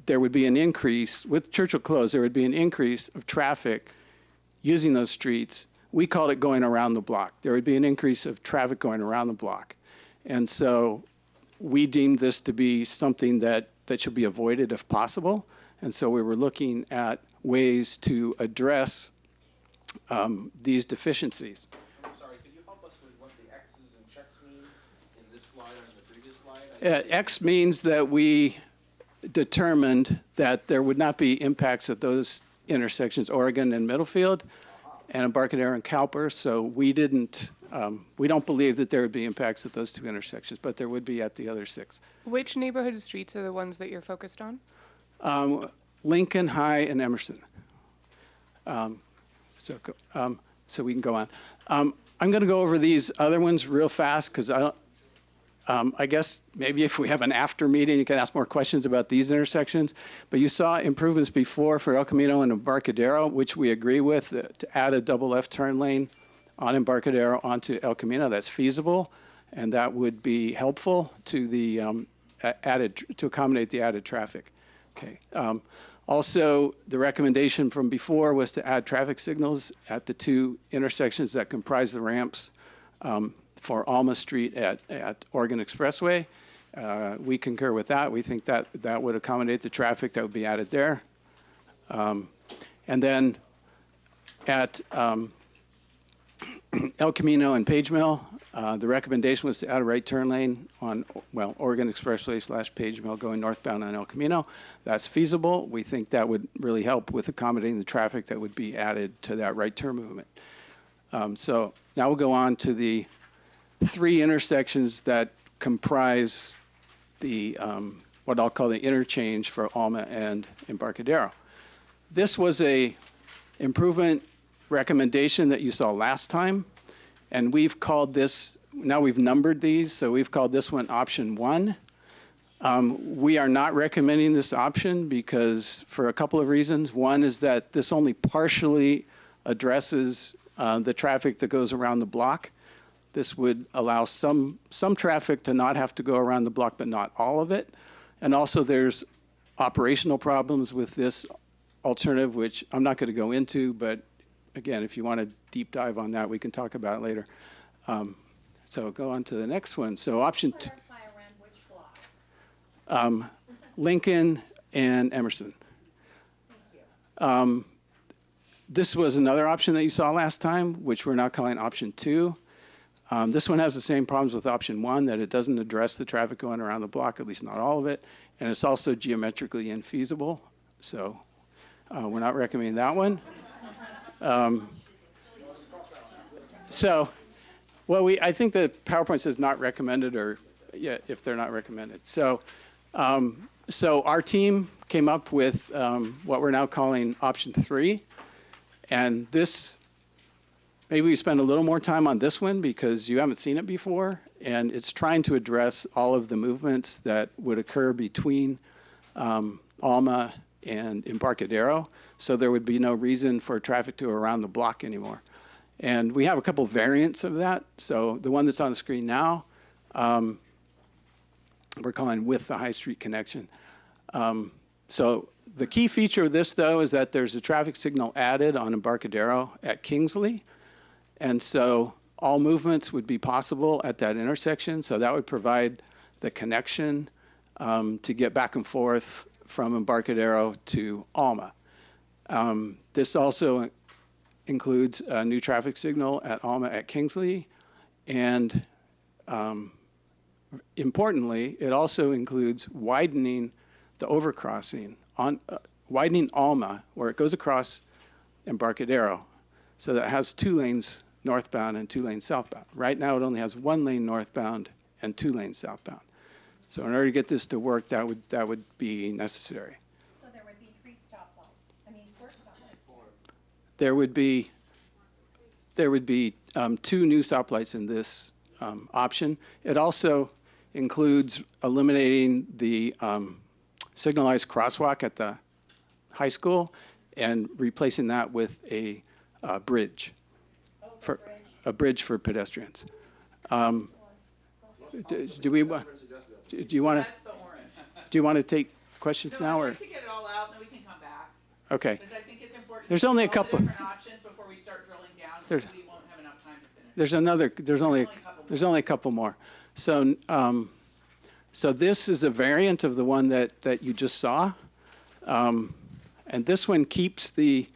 there would be an increase, with Churchill closed, there would be an increase of traffic using those streets. We called it going around the block. There would be an increase of traffic going around the block. And so we deemed this to be something that should be avoided if possible. And so we were looking at ways to address these deficiencies. I'm sorry, could you help us with what the X's and checks mean in this slide or in the previous slide? X means that we determined that there would not be impacts at those intersections, Oregon and Middlefield, and Embarcadero and Cowper. So we don't believe that there would be impacts at those 2 intersections, but there would be at the other 6. Which neighborhood streets are the ones that you're focused on? Lincoln, High, and Emerson. So we can go on. I'm going to go over these other ones real fast because I guess maybe if we have an after meeting, you can ask more questions about these intersections. But you saw improvements before for El Camino and Embarcadero, which we agree with, to add a double left turn lane on Embarcadero onto El Camino. That's feasible, and that would be helpful to the to accommodate the added traffic. Okay. Also, the recommendation from before was to add traffic signals at the 2 intersections that comprise the ramps for Alma Street at Oregon Expressway. We concur with that. We think that that would accommodate the traffic that would be added there. And then at El Camino and Page Mill, the recommendation was to add a right turn lane on, Oregon Expressway / Page Mill going northbound on El Camino. That's feasible. We think that would really help with accommodating the traffic that would be added to that right turn movement. So now we'll go on to the 3 intersections that comprise the, what I'll call the interchange for Alma and Embarcadero. This was a improvement recommendation that you saw last time, and we've called this now we've numbered these, so we've called this one option 1. We are not recommending this option because for a couple of reasons. One is that this only partially addresses the traffic that goes around the block. This would allow some traffic to not have to go around the block, but not all of it. And also there's operational problems with this alternative, which I'm not going to go into, but again, if you want to deep dive on that, we can talk about it later. So go on to the next one. So option 2. Lincoln and Emerson. This was another option that you saw last time, which we're now calling option 2. This one has the same problems with option 1, that it doesn't address the traffic going around the block, at least not all of it, and it's also geometrically infeasible. So we're not recommending that one. I think the PowerPoint says not recommended, or yeah, if they're not recommended. So our team came up with what we're now calling option 3, and this, maybe we spend a little more time on this one because you haven't seen it before, and it's trying to address all of the movements that would occur between Alma and Embarcadero, so there would be no reason for traffic to go around the block anymore. And we have a couple variants of that. So the one that's on the screen now, we're calling with the High Street connection. So the key feature of this, though, is that there's a traffic signal added on Embarcadero at Kingsley. And so all movements would be possible at that intersection. So that would provide the connection to get back and forth from Embarcadero to Alma. This also includes a new traffic signal at Alma at Kingsley. And importantly, it also includes widening the overcrossing, widening Alma, where it goes across Embarcadero, so that it has 2 lanes northbound and 2 lanes southbound. Right now, it only has 1 lane northbound and 2 lanes southbound. So in order to get this to work, that would be necessary. So there would be 3 stoplights. I mean, 4 stoplights. There would be 2 new stoplights in this option. It also includes eliminating the signalized crosswalk at the high school and replacing that with a bridge, a bridge for pedestrians. Do you want to take questions now, or? I'd like to get it all out, and then we can come back. Okay. Because I think it's important. There's to only a see all the couple. different options before we start drilling down, because we won't have enough time to finish. There's only a couple more. So so this is a variant of the one that you just saw, and this one keeps the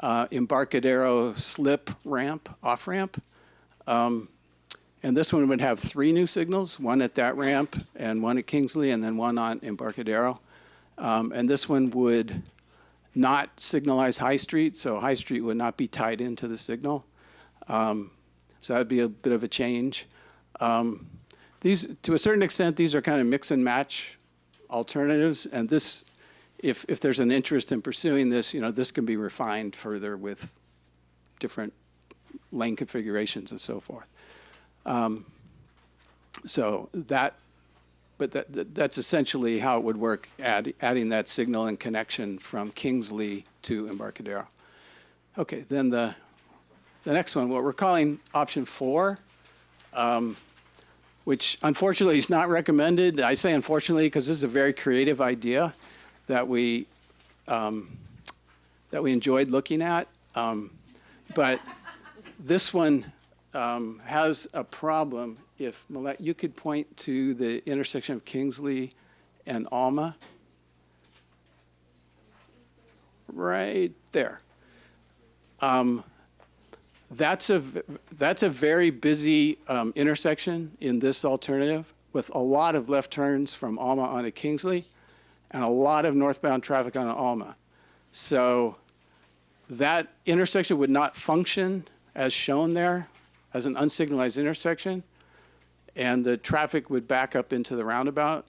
Embarcadero slip ramp, off ramp. And this one would have 3 new signals, 1 at that ramp and 1 at Kingsley, and then 1 on Embarcadero. And this one would not signalize High Street, so High Street would not be tied into the signal. So that would be a bit of a change. These, to a certain extent, these are kind of mix and match alternatives, and this, if there's an interest in pursuing this, this can be refined further with different lane configurations and so forth. That's essentially how it would work, adding that signal and connection from Kingsley to Embarcadero. Okay, then the next one, what we're calling option 4, which unfortunately is not recommended. I say unfortunately because this is a very creative idea that we enjoyed looking at, but this one has a problem. If Millette, you could point to the intersection of Kingsley and Alma, right there. That's a very busy intersection in this alternative, with a lot of left turns from Alma onto Kingsley and a lot of northbound traffic on Alma. So that intersection would not function as shown there as an unsignalized intersection, and the traffic would back up into the roundabout.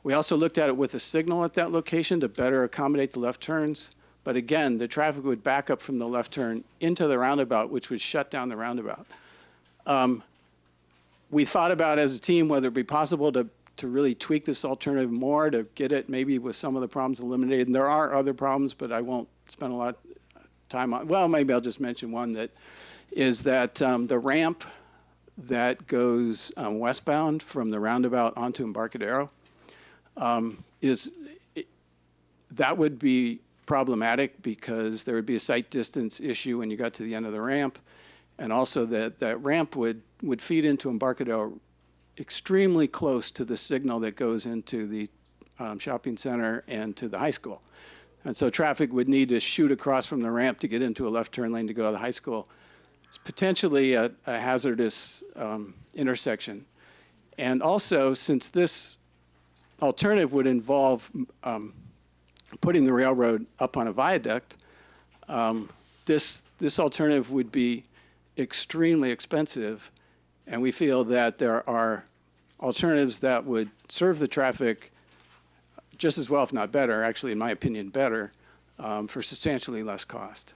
We also looked at it with a signal at that location to better accommodate the left turns. But again, the traffic would back up from the left turn into the roundabout, which would shut down the roundabout. we thought about as a team whether it'd be possible to really tweak this alternative more to get it maybe with some of the problems eliminated. And there are other problems, but I won't spend a lot of time on. Well, maybe I'll just mention one that is that the ramp that goes westbound from the roundabout onto Embarcadero that would be problematic because there would be a sight distance issue when you got to the end of the ramp. And also that ramp would feed into Embarcadero extremely close to the signal that goes into the shopping center and to the high school. And so traffic would need to shoot across from the ramp to get into a left turn lane to go to the high school. It's potentially a hazardous intersection. And also, since this alternative would involve putting the railroad up on a viaduct, this alternative would be extremely expensive, and we feel that there are alternatives that would serve the traffic just as well, if not better, actually, in my opinion, better, for substantially less cost.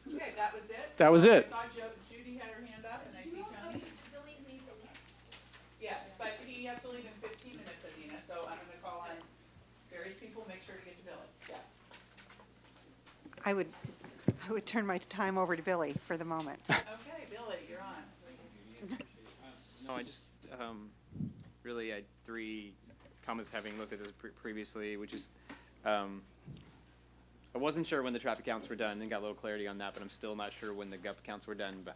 Okay, that was it? That was it. I saw Judy had her hand up, and I see Tony. Yes, but he has to leave in 15 minutes, Adina, so I'm going to call on various people, make sure to get to Billy. Yeah. I would turn my time over to Billy for the moment. Okay, Billy, you're on. No, I just really had three comments having looked at this previously, which is I wasn't sure when the traffic counts were done and got a little clarity on that, but I'm still not sure when the GUP counts were done, but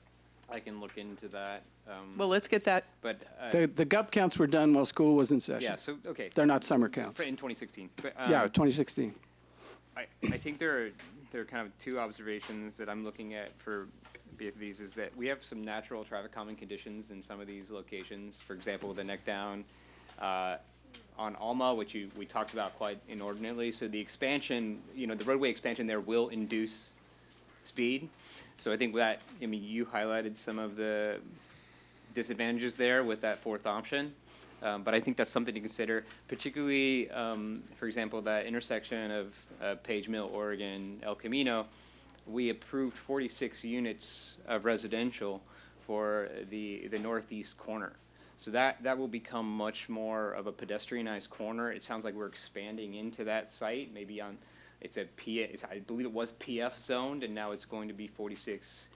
I can look into that. Well, let's get that. But The GUP counts were done while school was in session. yeah, so, okay. They're not summer counts. In 2016. But, Yeah, 2016. I think there are kind of two observations that I'm looking at for BFVs is that we have some natural traffic calming conditions in some of these locations. For example, the neck down on Alma, which we talked about quite inordinately. So the expansion, the roadway expansion there will induce speed. So I think that, you highlighted some of the disadvantages there with that fourth option. But I think that's something to consider, particularly, for example, that intersection of Page Mill, Oregon, El Camino. We approved 46 units of residential for the northeast corner. So that will become much more of a pedestrianized corner. It sounds like we're expanding into that site, maybe on, I believe it was PF zoned, and now it's going to be 46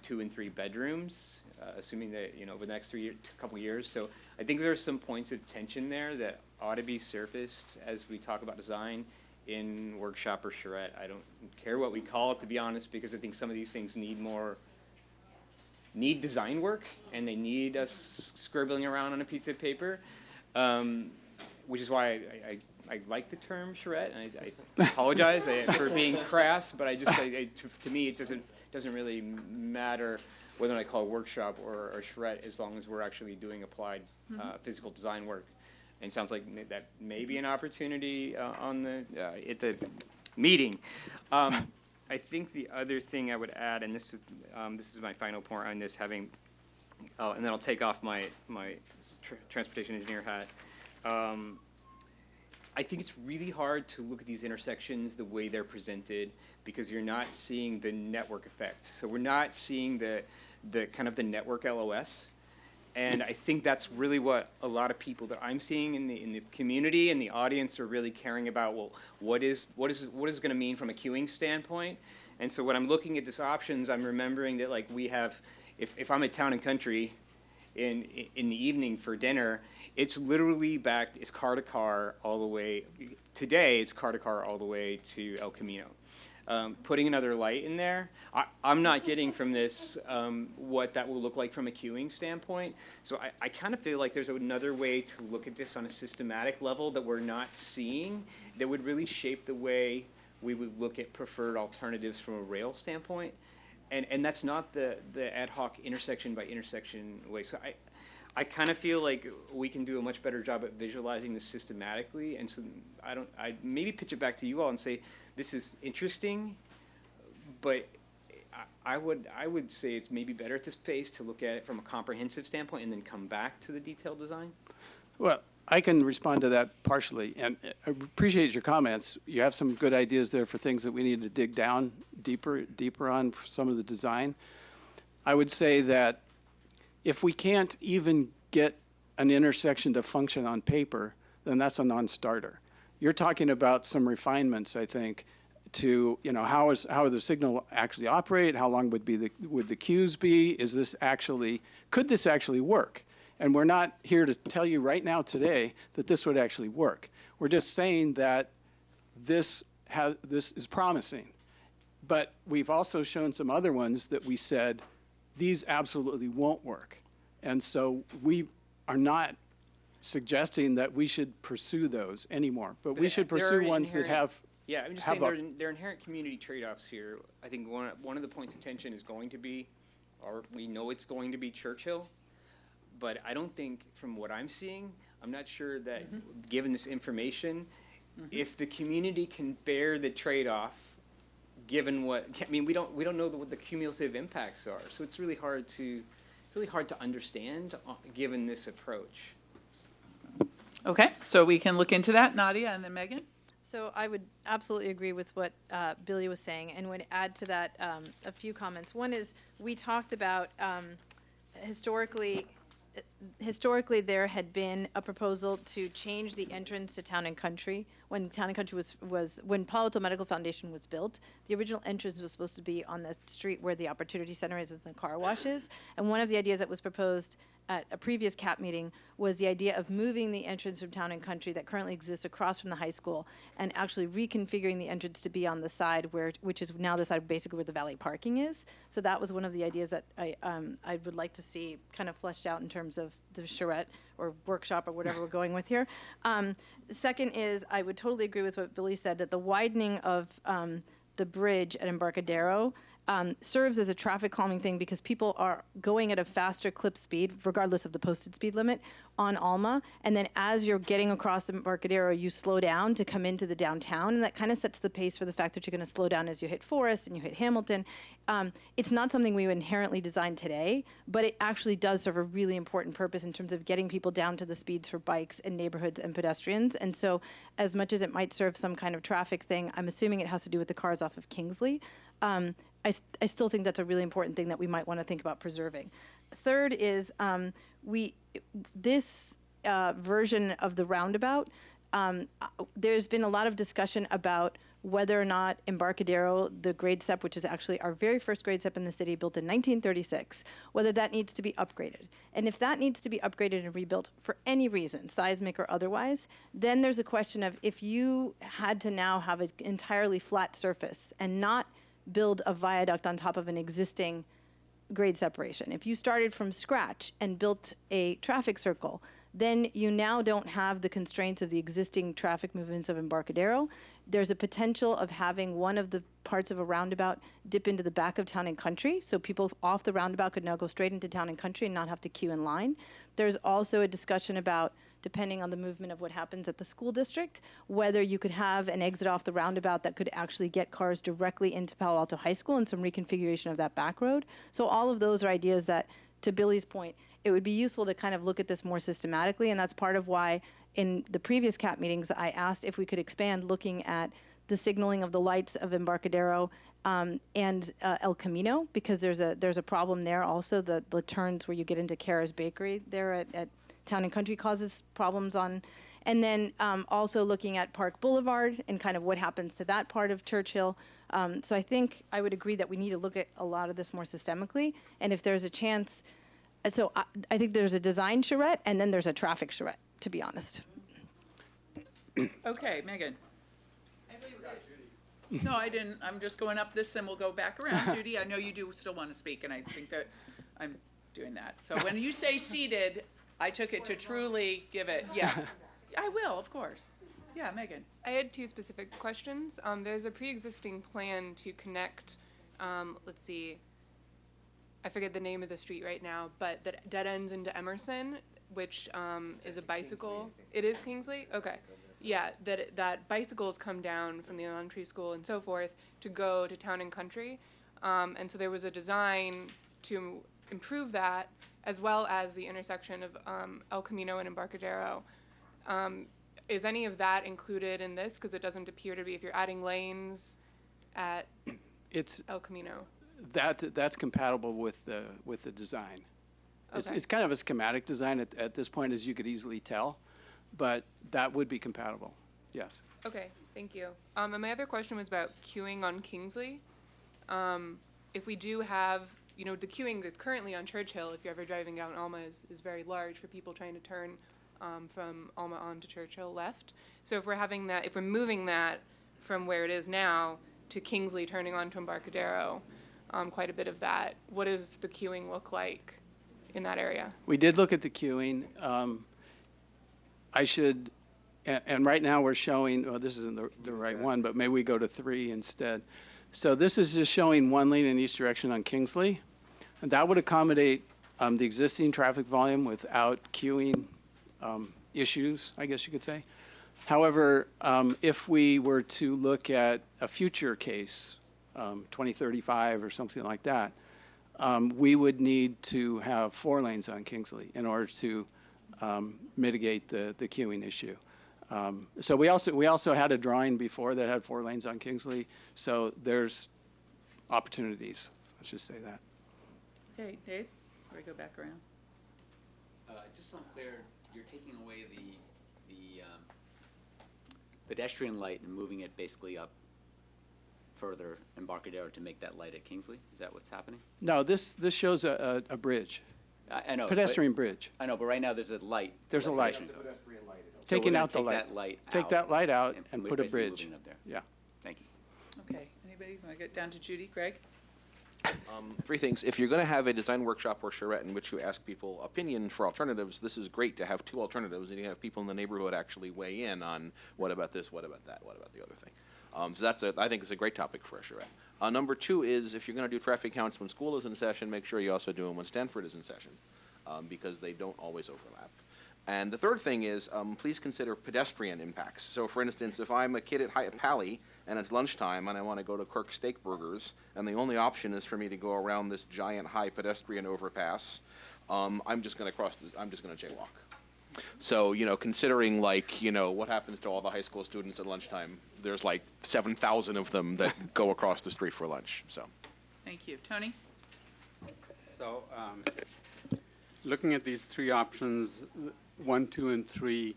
2 and 3 bedrooms, assuming that, over the next couple years. So I think there's some points of tension there that ought to be surfaced as we talk about design in workshop or charrette. I don't care what we call it, to be honest, because I think some of these things need design work, and they need us scribbling around on a piece of paper, which is why I like the term charrette, and I apologize for being crass, but to me it doesn't really matter whether I call it workshop or charrette, as long as we're actually doing applied physical design work. And it sounds like that may be an opportunity at the meeting. I think the other thing I would add, and this is my final point on this, and then I'll take off my transportation engineer hat. I think it's really hard to look at these intersections the way they're presented because you're not seeing the network effect. So we're not seeing the kind of the network LOS. And I think that's really what a lot of people that I'm seeing in the community and the audience are really caring about. Well, what is it going to mean from a queuing standpoint? And so when I'm looking at these options, I'm remembering that we have, if I'm at Town and Country in the evening for dinner, it's literally it's car to car all the way. Today it's car to car all the way to El Camino. Putting another light in there, I'm not getting from this what that will look like from a queuing standpoint. So I kind of feel like there's another way to look at this on a systematic level that we're not seeing that would really shape the way we would look at preferred alternatives from a rail standpoint. And that's not the ad hoc intersection by intersection way. So I kind of feel like we can do a much better job at visualizing this systematically. And so I maybe pitch it back to you all and say, this is interesting, but I would say it's maybe better at this pace to look at it from a comprehensive standpoint and then come back to the detailed design. Well, I can respond to that partially, and I appreciate your comments. You have some good ideas there for things that we need to dig down deeper on some of the design. I would say that if we can't even get an intersection to function on paper, then that's a non-starter. You're talking about some refinements, I think, to, you know, how would the signal actually operate? How long would the queues be? Could this actually work? And we're not here to tell you right now today that this would actually work. We're just saying that this is promising. But we've also shown some other ones that we said, these absolutely won't work. And so we are not suggesting that we should pursue those anymore, but we should pursue ones that have. Yeah, I'm just saying there are inherent community trade-offs here. I think one of the points of tension is going to be, or we know it's going to be Churchill, but I don't think, from what I'm seeing, I'm not sure that, given this information, if the community can bear the trade-off, given what, I mean, we don't know what the cumulative impacts are, so it's really hard to understand given this approach. Okay, so we can look into that, Nadia, and then Megan. So I would absolutely agree with what Billy was saying, and would add to that a few comments. One is, we talked about historically there had been a proposal to change the entrance to Town and Country. When Town and Country when Palo Alto Medical Foundation was built, the original entrance was supposed to be on the street where the Opportunity Center is and the car wash is. And one of the ideas that was proposed at a previous CAP meeting was the idea of moving the entrance from Town and Country that currently exists across from the high school and actually reconfiguring the entrance to be on the side which is now the side basically where the valet parking is. So that was one of the ideas that I would like to see kind of fleshed out in terms of the charrette or workshop or whatever we're going with here. Second is, I would totally agree with what Billy said, that the widening of the bridge at Embarcadero serves as a traffic calming thing because people are going at a faster clip speed, regardless of the posted speed limit, on Alma. And then as you're getting across Embarcadero, you slow down to come into the downtown. And that kind of sets the pace for the fact that you're going to slow down as you hit Forest and you hit Hamilton. It's not something we inherently designed today, but it actually does serve a really important purpose in terms of getting people down to the speeds for bikes and neighborhoods and pedestrians. And so as much as it might serve some kind of traffic thing, I'm assuming it has to do with the cars off of Kingsley. I still think that's a really important thing that we might want to think about preserving. Third is this version of the roundabout, there's been a lot of discussion about whether or not Embarcadero, the grade step, which is actually our very first grade step in the city, built in 1936, whether that needs to be upgraded. And if that needs to be upgraded and rebuilt for any reason, seismic or otherwise, then there's a question of if you had to now have an entirely flat surface and not build a viaduct on top of an existing grade separation. If you started from scratch and built a traffic circle, then you now don't have the constraints of the existing traffic movements of Embarcadero. There's a potential of having one of the parts of a roundabout dip into the back of Town and Country, so people off the roundabout could now go straight into Town and Country and not have to queue in line. There's also a discussion about, depending on the movement of what happens at the school district, whether you could have an exit off the roundabout that could actually get cars directly into Palo Alto High School and some reconfiguration of that back road. So all of those are ideas that, to Billy's point, it would be useful to kind of look at this more systematically, and that's part of why in the previous CAP meetings I asked if we could expand looking at the signaling of the lights of Embarcadero and El Camino, because there's a problem there also. The turns where you get into Kara's Bakery there at Town and Country causes problems on, and then also looking at Park Boulevard and kind of what happens to that part of Churchill. So I think I would agree that we need to look at a lot of this more systemically, and if there's a chance, so I think there's a design charrette and then there's a traffic charrette, to be honest. Okay, Megan. No, I didn't. I'm just going up this and we'll go back around. Judy, I know you do still want to speak, and I think that I'm doing that. So when you say seated, I took it to truly give it, yeah. I will, of course. Yeah, Megan. I had two specific questions. There's a pre-existing plan to connect, let's see, I forget the name of the street right now, but that dead ends into Emerson, which is a bicycle. It is Kingsley? Okay. Yeah, that bicycles come down from the elementary school and so forth to go to Town and Country. And so there was a design to improve that, as well as the intersection of El Camino and Embarcadero. Is any of that included in this? Because it doesn't appear to be, if you're adding lanes at El Camino. That's compatible with the design. It's, Okay. it's kind of a schematic design at this point, as you could easily tell, but that would be compatible, yes. Okay, thank you. And my other question was about queuing on Kingsley. If we do have, you know, the queuing that's currently on Churchill, if you're ever driving down Alma, is very large for people trying to turn from Alma on to Churchill left. So if we're having that, if we're moving that from where it is now to Kingsley turning on to Embarcadero, quite a bit of that, what does the queuing look like in that area? We did look at the queuing. I should, and right now we're showing, well, this isn't the right one, but maybe we go to 3 instead. So this is just showing 1 lane in each direction on Kingsley. And that would accommodate the existing traffic volume without queuing issues, I guess you could say. However, if we were to look at a future case, 2035 or something like that, we would need to have 4 lanes on Kingsley in order to mitigate the queuing issue. So we also had a drawing before that had 4 lanes on Kingsley, so there's opportunities, let's just say that. Okay, Dave, before we go back around. Just so I'm clear, you're taking away the pedestrian light and moving it basically up further Embarcadero to make that light at Kingsley? Is that what's happening? No, this shows a bridge. I know. Pedestrian bridge. I know, but right now there's a light. There's a light. So Taking we're out the gonna light. take that light Take out that light out and we're put a basically bridge. moving it up there. Yeah. Thank you. Okay, anybody want to get down to Judy? Greg? 3 things. If you're going to have a design workshop or charrette in which you ask people opinion for alternatives, this is great to have 2 alternatives, and you have people in the neighborhood actually weigh in on what about this, what about that, what about the other thing. So I think it's a great topic for a charrette. Number 2 is, if you're going to do traffic counts when school is in session, make sure you also do them when Stanford is in session, because they don't always overlap. And the third thing is, please consider pedestrian impacts. So for instance, if I'm a kid at Pally and it's lunchtime and I want to go to Kirk's Steak Burgers and the only option is for me to go around this giant high pedestrian overpass, I'm just going to jaywalk. So, you know, considering like, you know, what happens to all the high school students at lunchtime, there's like 7,000 of them that go across the street for lunch, so. Thank you. Tony? So, looking at these 3 options, 1, 2, and 3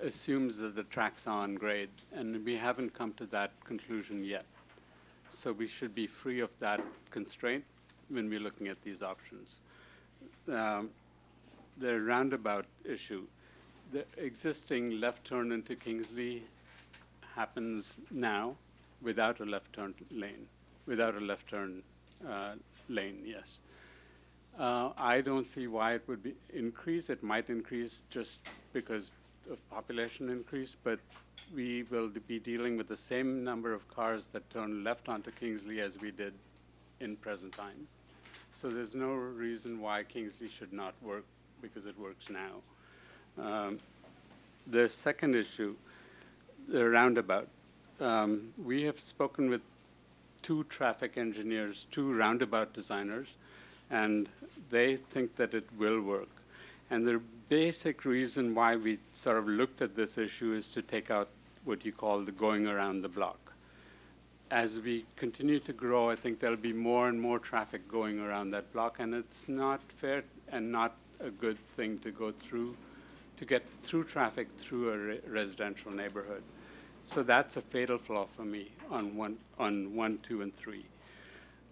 assumes that the track's on grade, and we haven't come to that conclusion yet. So we should be free of that constraint when we're looking at these options. The roundabout issue, the existing left turn into Kingsley happens now without a left turn lane, yes. I don't see why it would be increase. It might increase just because of population increase, but we will be dealing with the same number of cars that turn left onto Kingsley as we did in present time. So there's no reason why Kingsley should not work, because it works now. The second issue, the roundabout. We have spoken with 2 traffic engineers, 2 roundabout designers, and they think that it will work. And the basic reason why we sort of looked at this issue is to take out what you call the going around the block. As we continue to grow, I think there'll be more and more traffic going around that block, and it's not fair and not a good thing to go through, to get through traffic through a residential neighborhood. So that's a fatal flaw for me on 1, 2, and 3.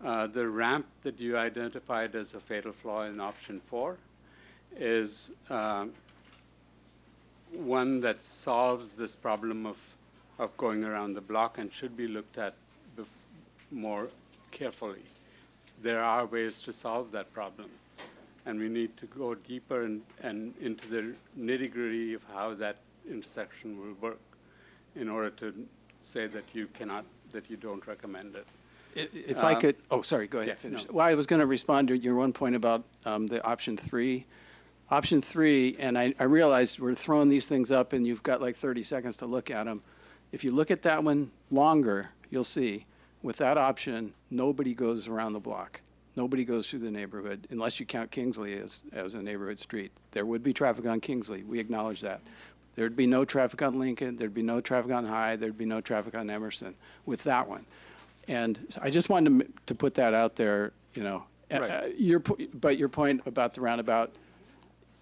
The ramp that you identified as a fatal flaw in option 4 is one that solves this problem of going around the block and should be looked at more carefully. There are ways to solve that problem, and we need to go deeper and into the nitty-gritty of how that intersection will work in order to say that you don't recommend it. If I could, oh, sorry, go ahead, yeah, finish. no. Well, I was going to respond to your one point about the option 3. Option 3, and I realized we're throwing these things up and you've got like 30 seconds to look at them. If you look at that one longer, you'll see, with that option, nobody goes around the block. Nobody goes through the neighborhood, unless you count Kingsley as a neighborhood street. There would be traffic on Kingsley, we acknowledge that. There'd be no traffic on Lincoln, there'd be no traffic on High, there'd be no traffic on Emerson with that one. And so I just wanted to put that out there, you know, But your point about the roundabout,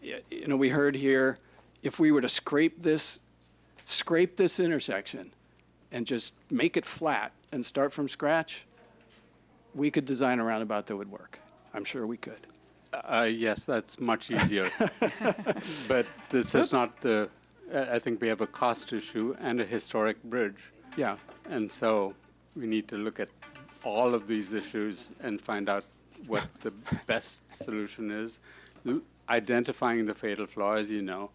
we heard here, if we were to scrape this intersection and just make it flat and start from scratch, we could design a roundabout that would work. I'm sure we could. Yes, that's much easier. But this is not I think we have a cost issue and a historic bridge. Yeah. And so we need to look at all of these issues and find out what the best solution is, identifying the fatal flaw, as you know,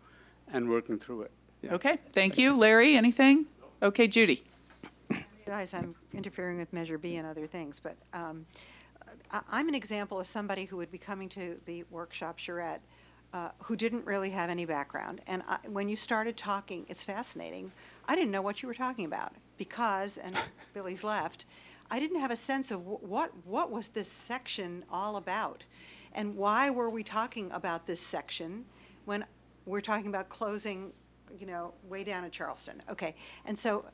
and working through it. Okay, thank you. Larry, anything? Okay, Judy. Guys, I'm interfering with Measure B and other things, but I'm an example of somebody who would be coming to the workshop charrette who didn't really have any background. And when you started talking, it's fascinating. I didn't know what you were talking about because, and Billy's left, I didn't have a sense of what was this section all about, and why were we talking about this section when we're talking about closing, way down in Charleston. Okay, and so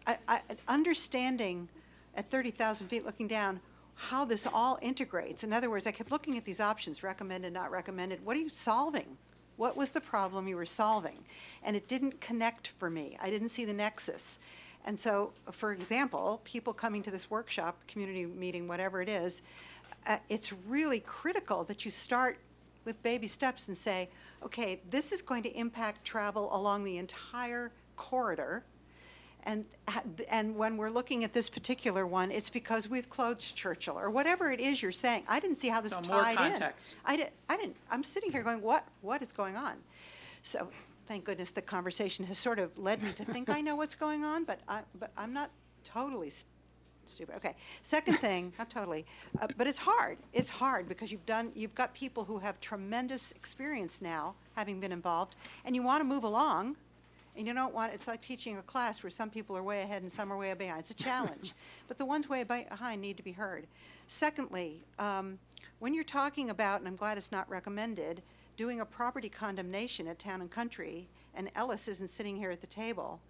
understanding at 30,000 feet looking down how this all integrates. In other words, I kept looking at these options, recommended, not recommended. What are you solving? What was the problem you were solving? And it didn't connect for me. I didn't see the nexus. And so, for example, people coming to this workshop, community meeting, whatever it is, it's really critical that you start with baby steps and say, okay, this is going to impact travel along the entire corridor. And when we're looking at this particular one, it's because we've closed Churchill or whatever it is you're saying. I didn't see how this So tied more in. context. I didn't. I'm sitting here going, what is going on? So thank goodness the conversation has sort of led me to think I know what's going on, but I'm not totally stupid. Okay. Second thing, not totally, but it's hard. It's hard because you've got people who have tremendous experience now, having been involved, and you want to move along. And you don't want, it's like teaching a class where some people are way ahead and some are way behind. It's a challenge. But the ones way behind need to be heard. Secondly, when you're talking about, and I'm glad it's not recommended, doing a property condemnation at Town and Country, and Ellis isn't sitting here at the table,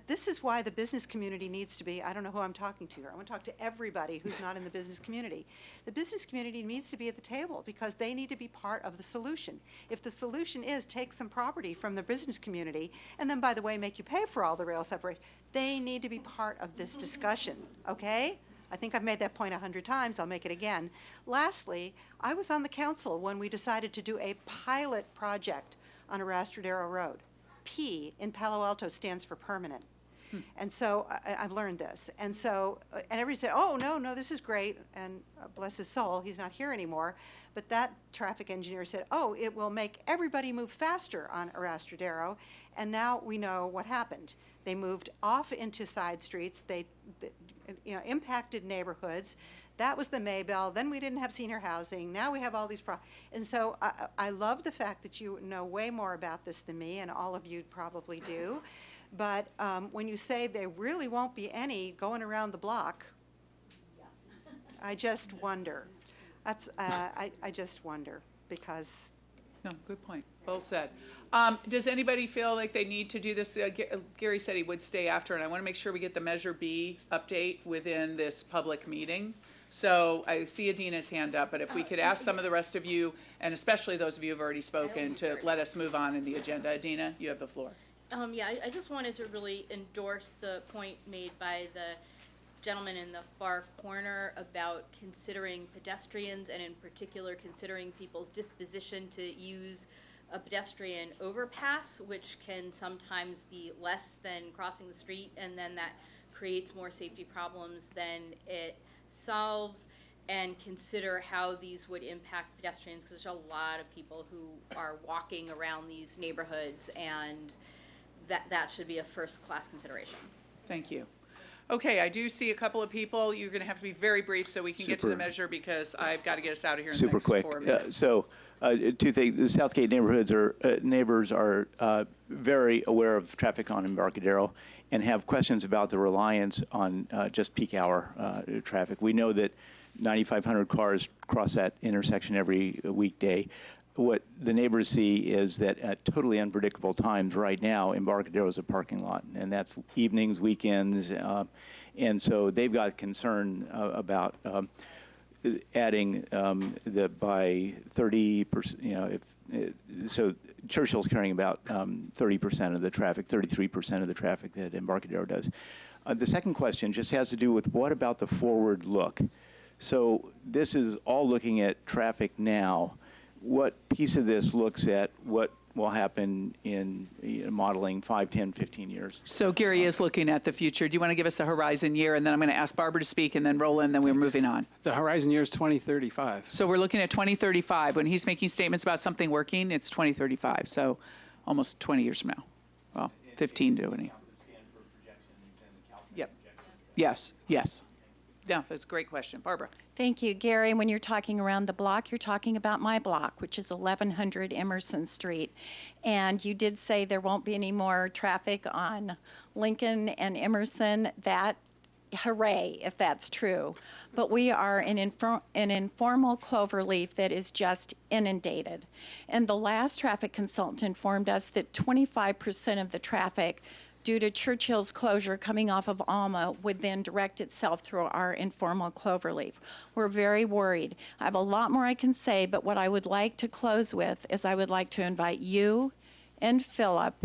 this is why the business community needs to be, I don't know who I'm talking to here. I want to talk to everybody who's not in the business community. The business community needs to be at the table because they need to be part of the solution. If the solution is take some property from the business community and then, by the way, make you pay for all the rail separation, they need to be part of this discussion, okay? I think I've made that point 100 times. I'll make it again. Lastly, I was on the council when we decided to do a pilot project on Arastradero Road. P in Palo Alto stands for permanent. And so I've learned this. And so, and everybody said, oh, no, this is great. And bless his soul, he's not here anymore. But that traffic engineer said, oh, it will make everybody move faster on Arastradero. And now we know what happened. They moved off into side streets. They impacted neighborhoods. That was the Maybell. Then we didn't have senior housing. Now we have all these problems. And so I love the fact that you know way more about this than me, and all of you probably do. But when you say there really won't be any going around the block, I just wonder. I just wonder because. No, good point. Well said. Does anybody feel like they need to do this? Gary said he would stay after, and I want to make sure we get the Measure B update within this public meeting. So I see Adina's hand up, but if we could ask some of the rest of you, and especially those of you who have already spoken, to let us move on in the agenda. Adina, you have the floor. Yeah, I just wanted to really endorse the point made by the gentleman in the far corner about considering pedestrians and in particular considering people's disposition to use a pedestrian overpass, which can sometimes be less than crossing the street, and then that creates more safety problems than it solves, and consider how these would impact pedestrians, because there's a lot of people who are walking around these neighborhoods, and that should be a first-class consideration. Thank you. Okay, I do see a couple of people. You're going to have to be very brief so we can get to the measure because I've got to get us out of here in the next 4 minutes. Two things. The Southgate neighbors are very aware of traffic on Embarcadero and have questions about the reliance on just peak hour traffic. We know that 9,500 cars cross that intersection every weekday. What the neighbors see is that at totally unpredictable times right now, Embarcadero is a parking lot, and that's evenings, weekends, and so they've got concern about adding the by 30%, you know, so Churchill's carrying about 30% of the traffic, 33% of the traffic that Embarcadero does. The second question just has to do with what about the forward look? So this is all looking at traffic now. What piece of this looks at what will happen in modeling 5, 10, 15 years? So Gary is looking at the future. Do you want to give us a horizon year? And then I'm going to ask Barbara to speak, and then Roland, then we're moving on. The horizon year is 2035. So we're looking at 2035. When he's making statements about something working, it's 2035. So almost 20 years from now. Well, 15 to 20. Yep. Yes, yes. Yeah, that's a great question. Barbara. Thank you, Gary. When you're talking around the block, you're talking about my block, which is 1100 Emerson Street. And you did say there won't be any more traffic on Lincoln and Emerson. That, hooray, if that's true. But we are an informal cloverleaf that is just inundated. And the last traffic consultant informed us that 25% of the traffic due to Churchill's closure coming off of Alma would then direct itself through our informal cloverleaf. We're very worried. I have a lot more I can say, but what I would like to close with is I would like to invite you and Philip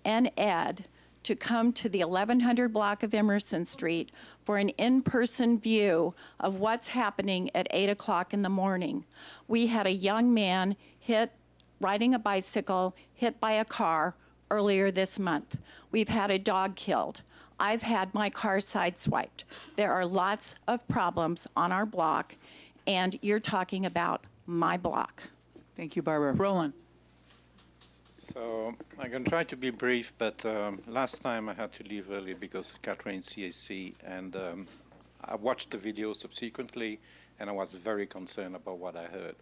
and Ed to come to the 1100 block of Emerson Street for an in-person view of what's happening at 8 o'clock in the morning. We had a young man riding a bicycle, hit by a car earlier this month. We've had a dog killed. I've had my car sideswiped. There are lots of problems on our block, and you're talking about my block. Thank you, Barbara. Roland. So I'm going to try to be brief, but last time I had to leave early because of Catherine CAC, and I watched the video subsequently, and I was very concerned about what I heard.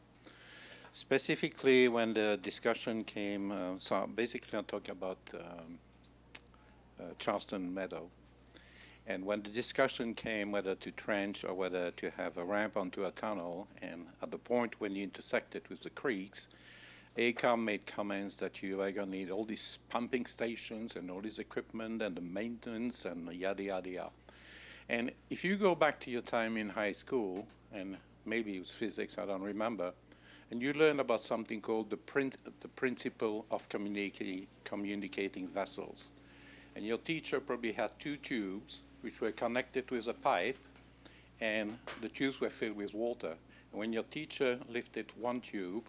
Specifically, when the discussion came, so basically I'm talking about Charleston Meadow. And when the discussion came whether to trench or whether to have a ramp onto a tunnel, and at the point when you intersected with the creeks, AECOM made comments that you are going to need all these pumping stations and all this equipment and the maintenance and yada, yada, yada. And if you go back to your time in high school, and maybe it was physics, I don't remember, and you learn about something called the principle of communicating vessels. And your teacher probably had two tubes which were connected with a pipe, and the tubes were filled with water. And when your teacher lifted one tube,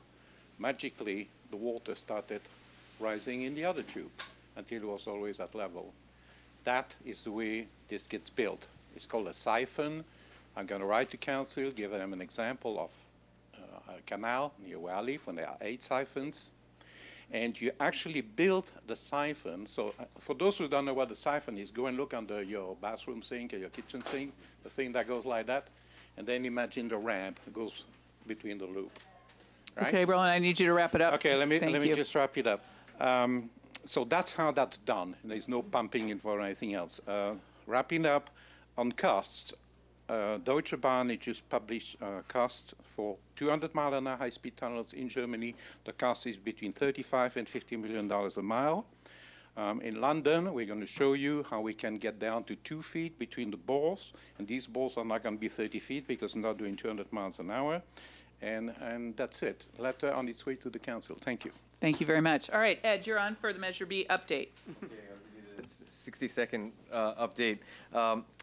magically the water started rising in the other tube until it was always at level. That is the way this gets built. It's called a siphon. I'm going to write to council, give them an example of a canal near where I live when there are 8 siphons. And you actually build the siphon. So for those who don't know what the siphon is, go and look under your bathroom sink or your kitchen sink, the thing that goes like that. And then imagine the ramp that goes between the loop. Right? Okay, Roland, I need you to wrap it up. Okay, let me you. just wrap it up. So that's how that's done. There's no pumping involved or anything else. Wrapping up on costs, Deutsche Bahn it just published costs for 200-mile-an-hour high-speed tunnels in Germany. The cost is between $35 and $50 million a mile. In London, we're going to show you how we can get down to 2 feet between the balls. And these balls are not going to be 30 feet because we're not doing 200 miles an hour. And that's it. Letter on its way to the council. Thank you. Thank you very much. All right, Ed, you're on for the Measure B update. It's a 60-second update.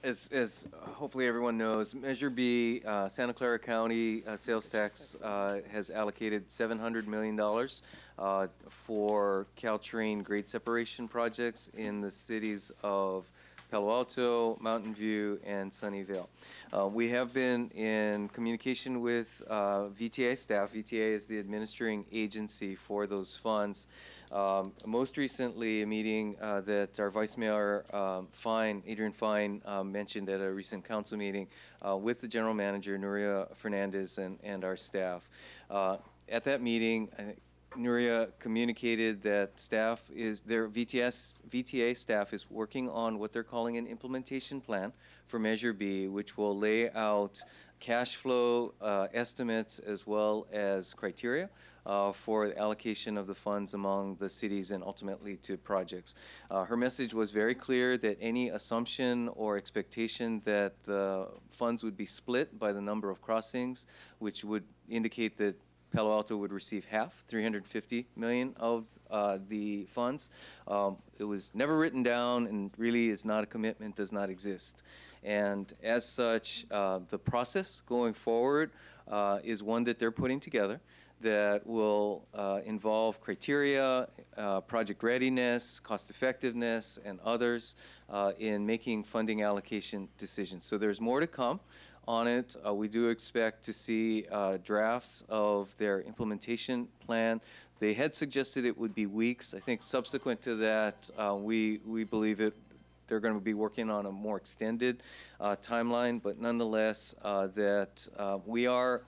As hopefully everyone knows, Measure B, Santa Clara County sales tax has allocated $700 million for Caltrain grade separation projects in the cities of Palo Alto, Mountain View, and Sunnyvale. We have been in communication with VTA staff. VTA is the administering agency for those funds. Most recently, a meeting that our Vice Mayor Adrian Fine mentioned at a recent council meeting with the General Manager, Nuria Fernandez, and our staff. At that meeting, Nuria communicated that VTA staff is working on what they're calling an implementation plan for Measure B, which will lay out cash flow estimates as well as criteria for the allocation of the funds among the cities and ultimately to projects. Her message was very clear that any assumption or expectation that the funds would be split by the number of crossings, which would indicate that Palo Alto would receive half, 350 million of the funds. It was never written down and really is not a commitment, does not exist. And as such, the process going forward is one that they're putting together that will involve criteria, project readiness, cost effectiveness, and others in making funding allocation decisions. So there's more to come on it. We do expect to see drafts of their implementation plan. They had suggested it would be weeks. I think subsequent to that, we believe they're going to be working on a more extended timeline, but nonetheless, we are.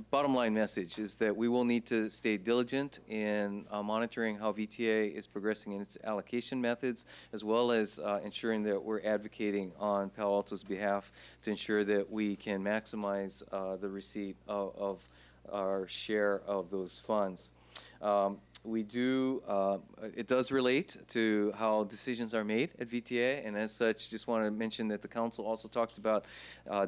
Bottom line message is that we will need to stay diligent in monitoring how VTA is progressing in its allocation methods, as well as ensuring that we're advocating on Palo Alto's behalf to ensure that we can maximize the receipt of our share of those funds. It does relate to how decisions are made at VTA, and as such, just want to mention that the council also talked about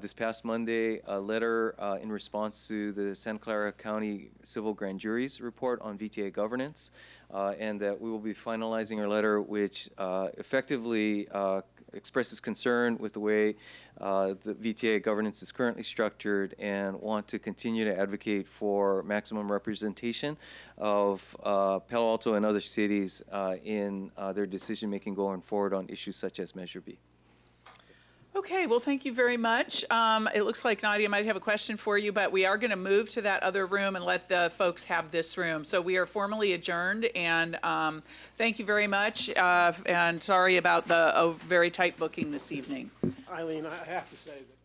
this past Monday a letter in response to the Santa Clara County Civil Grand Jury's report on VTA governance, and that we will be finalizing our letter, which effectively expresses concern with the way the VTA governance is currently structured and want to continue to advocate for maximum representation of Palo Alto and other cities in their decision-making going forward on issues such as Measure B. Okay, well, thank you very much. It looks like Nadia might have a question for you, but we are going to move to that other room and let the folks have this room. So we are formally adjourned, and thank you very much, and sorry about the very tight booking this evening. Eileen, I have to say that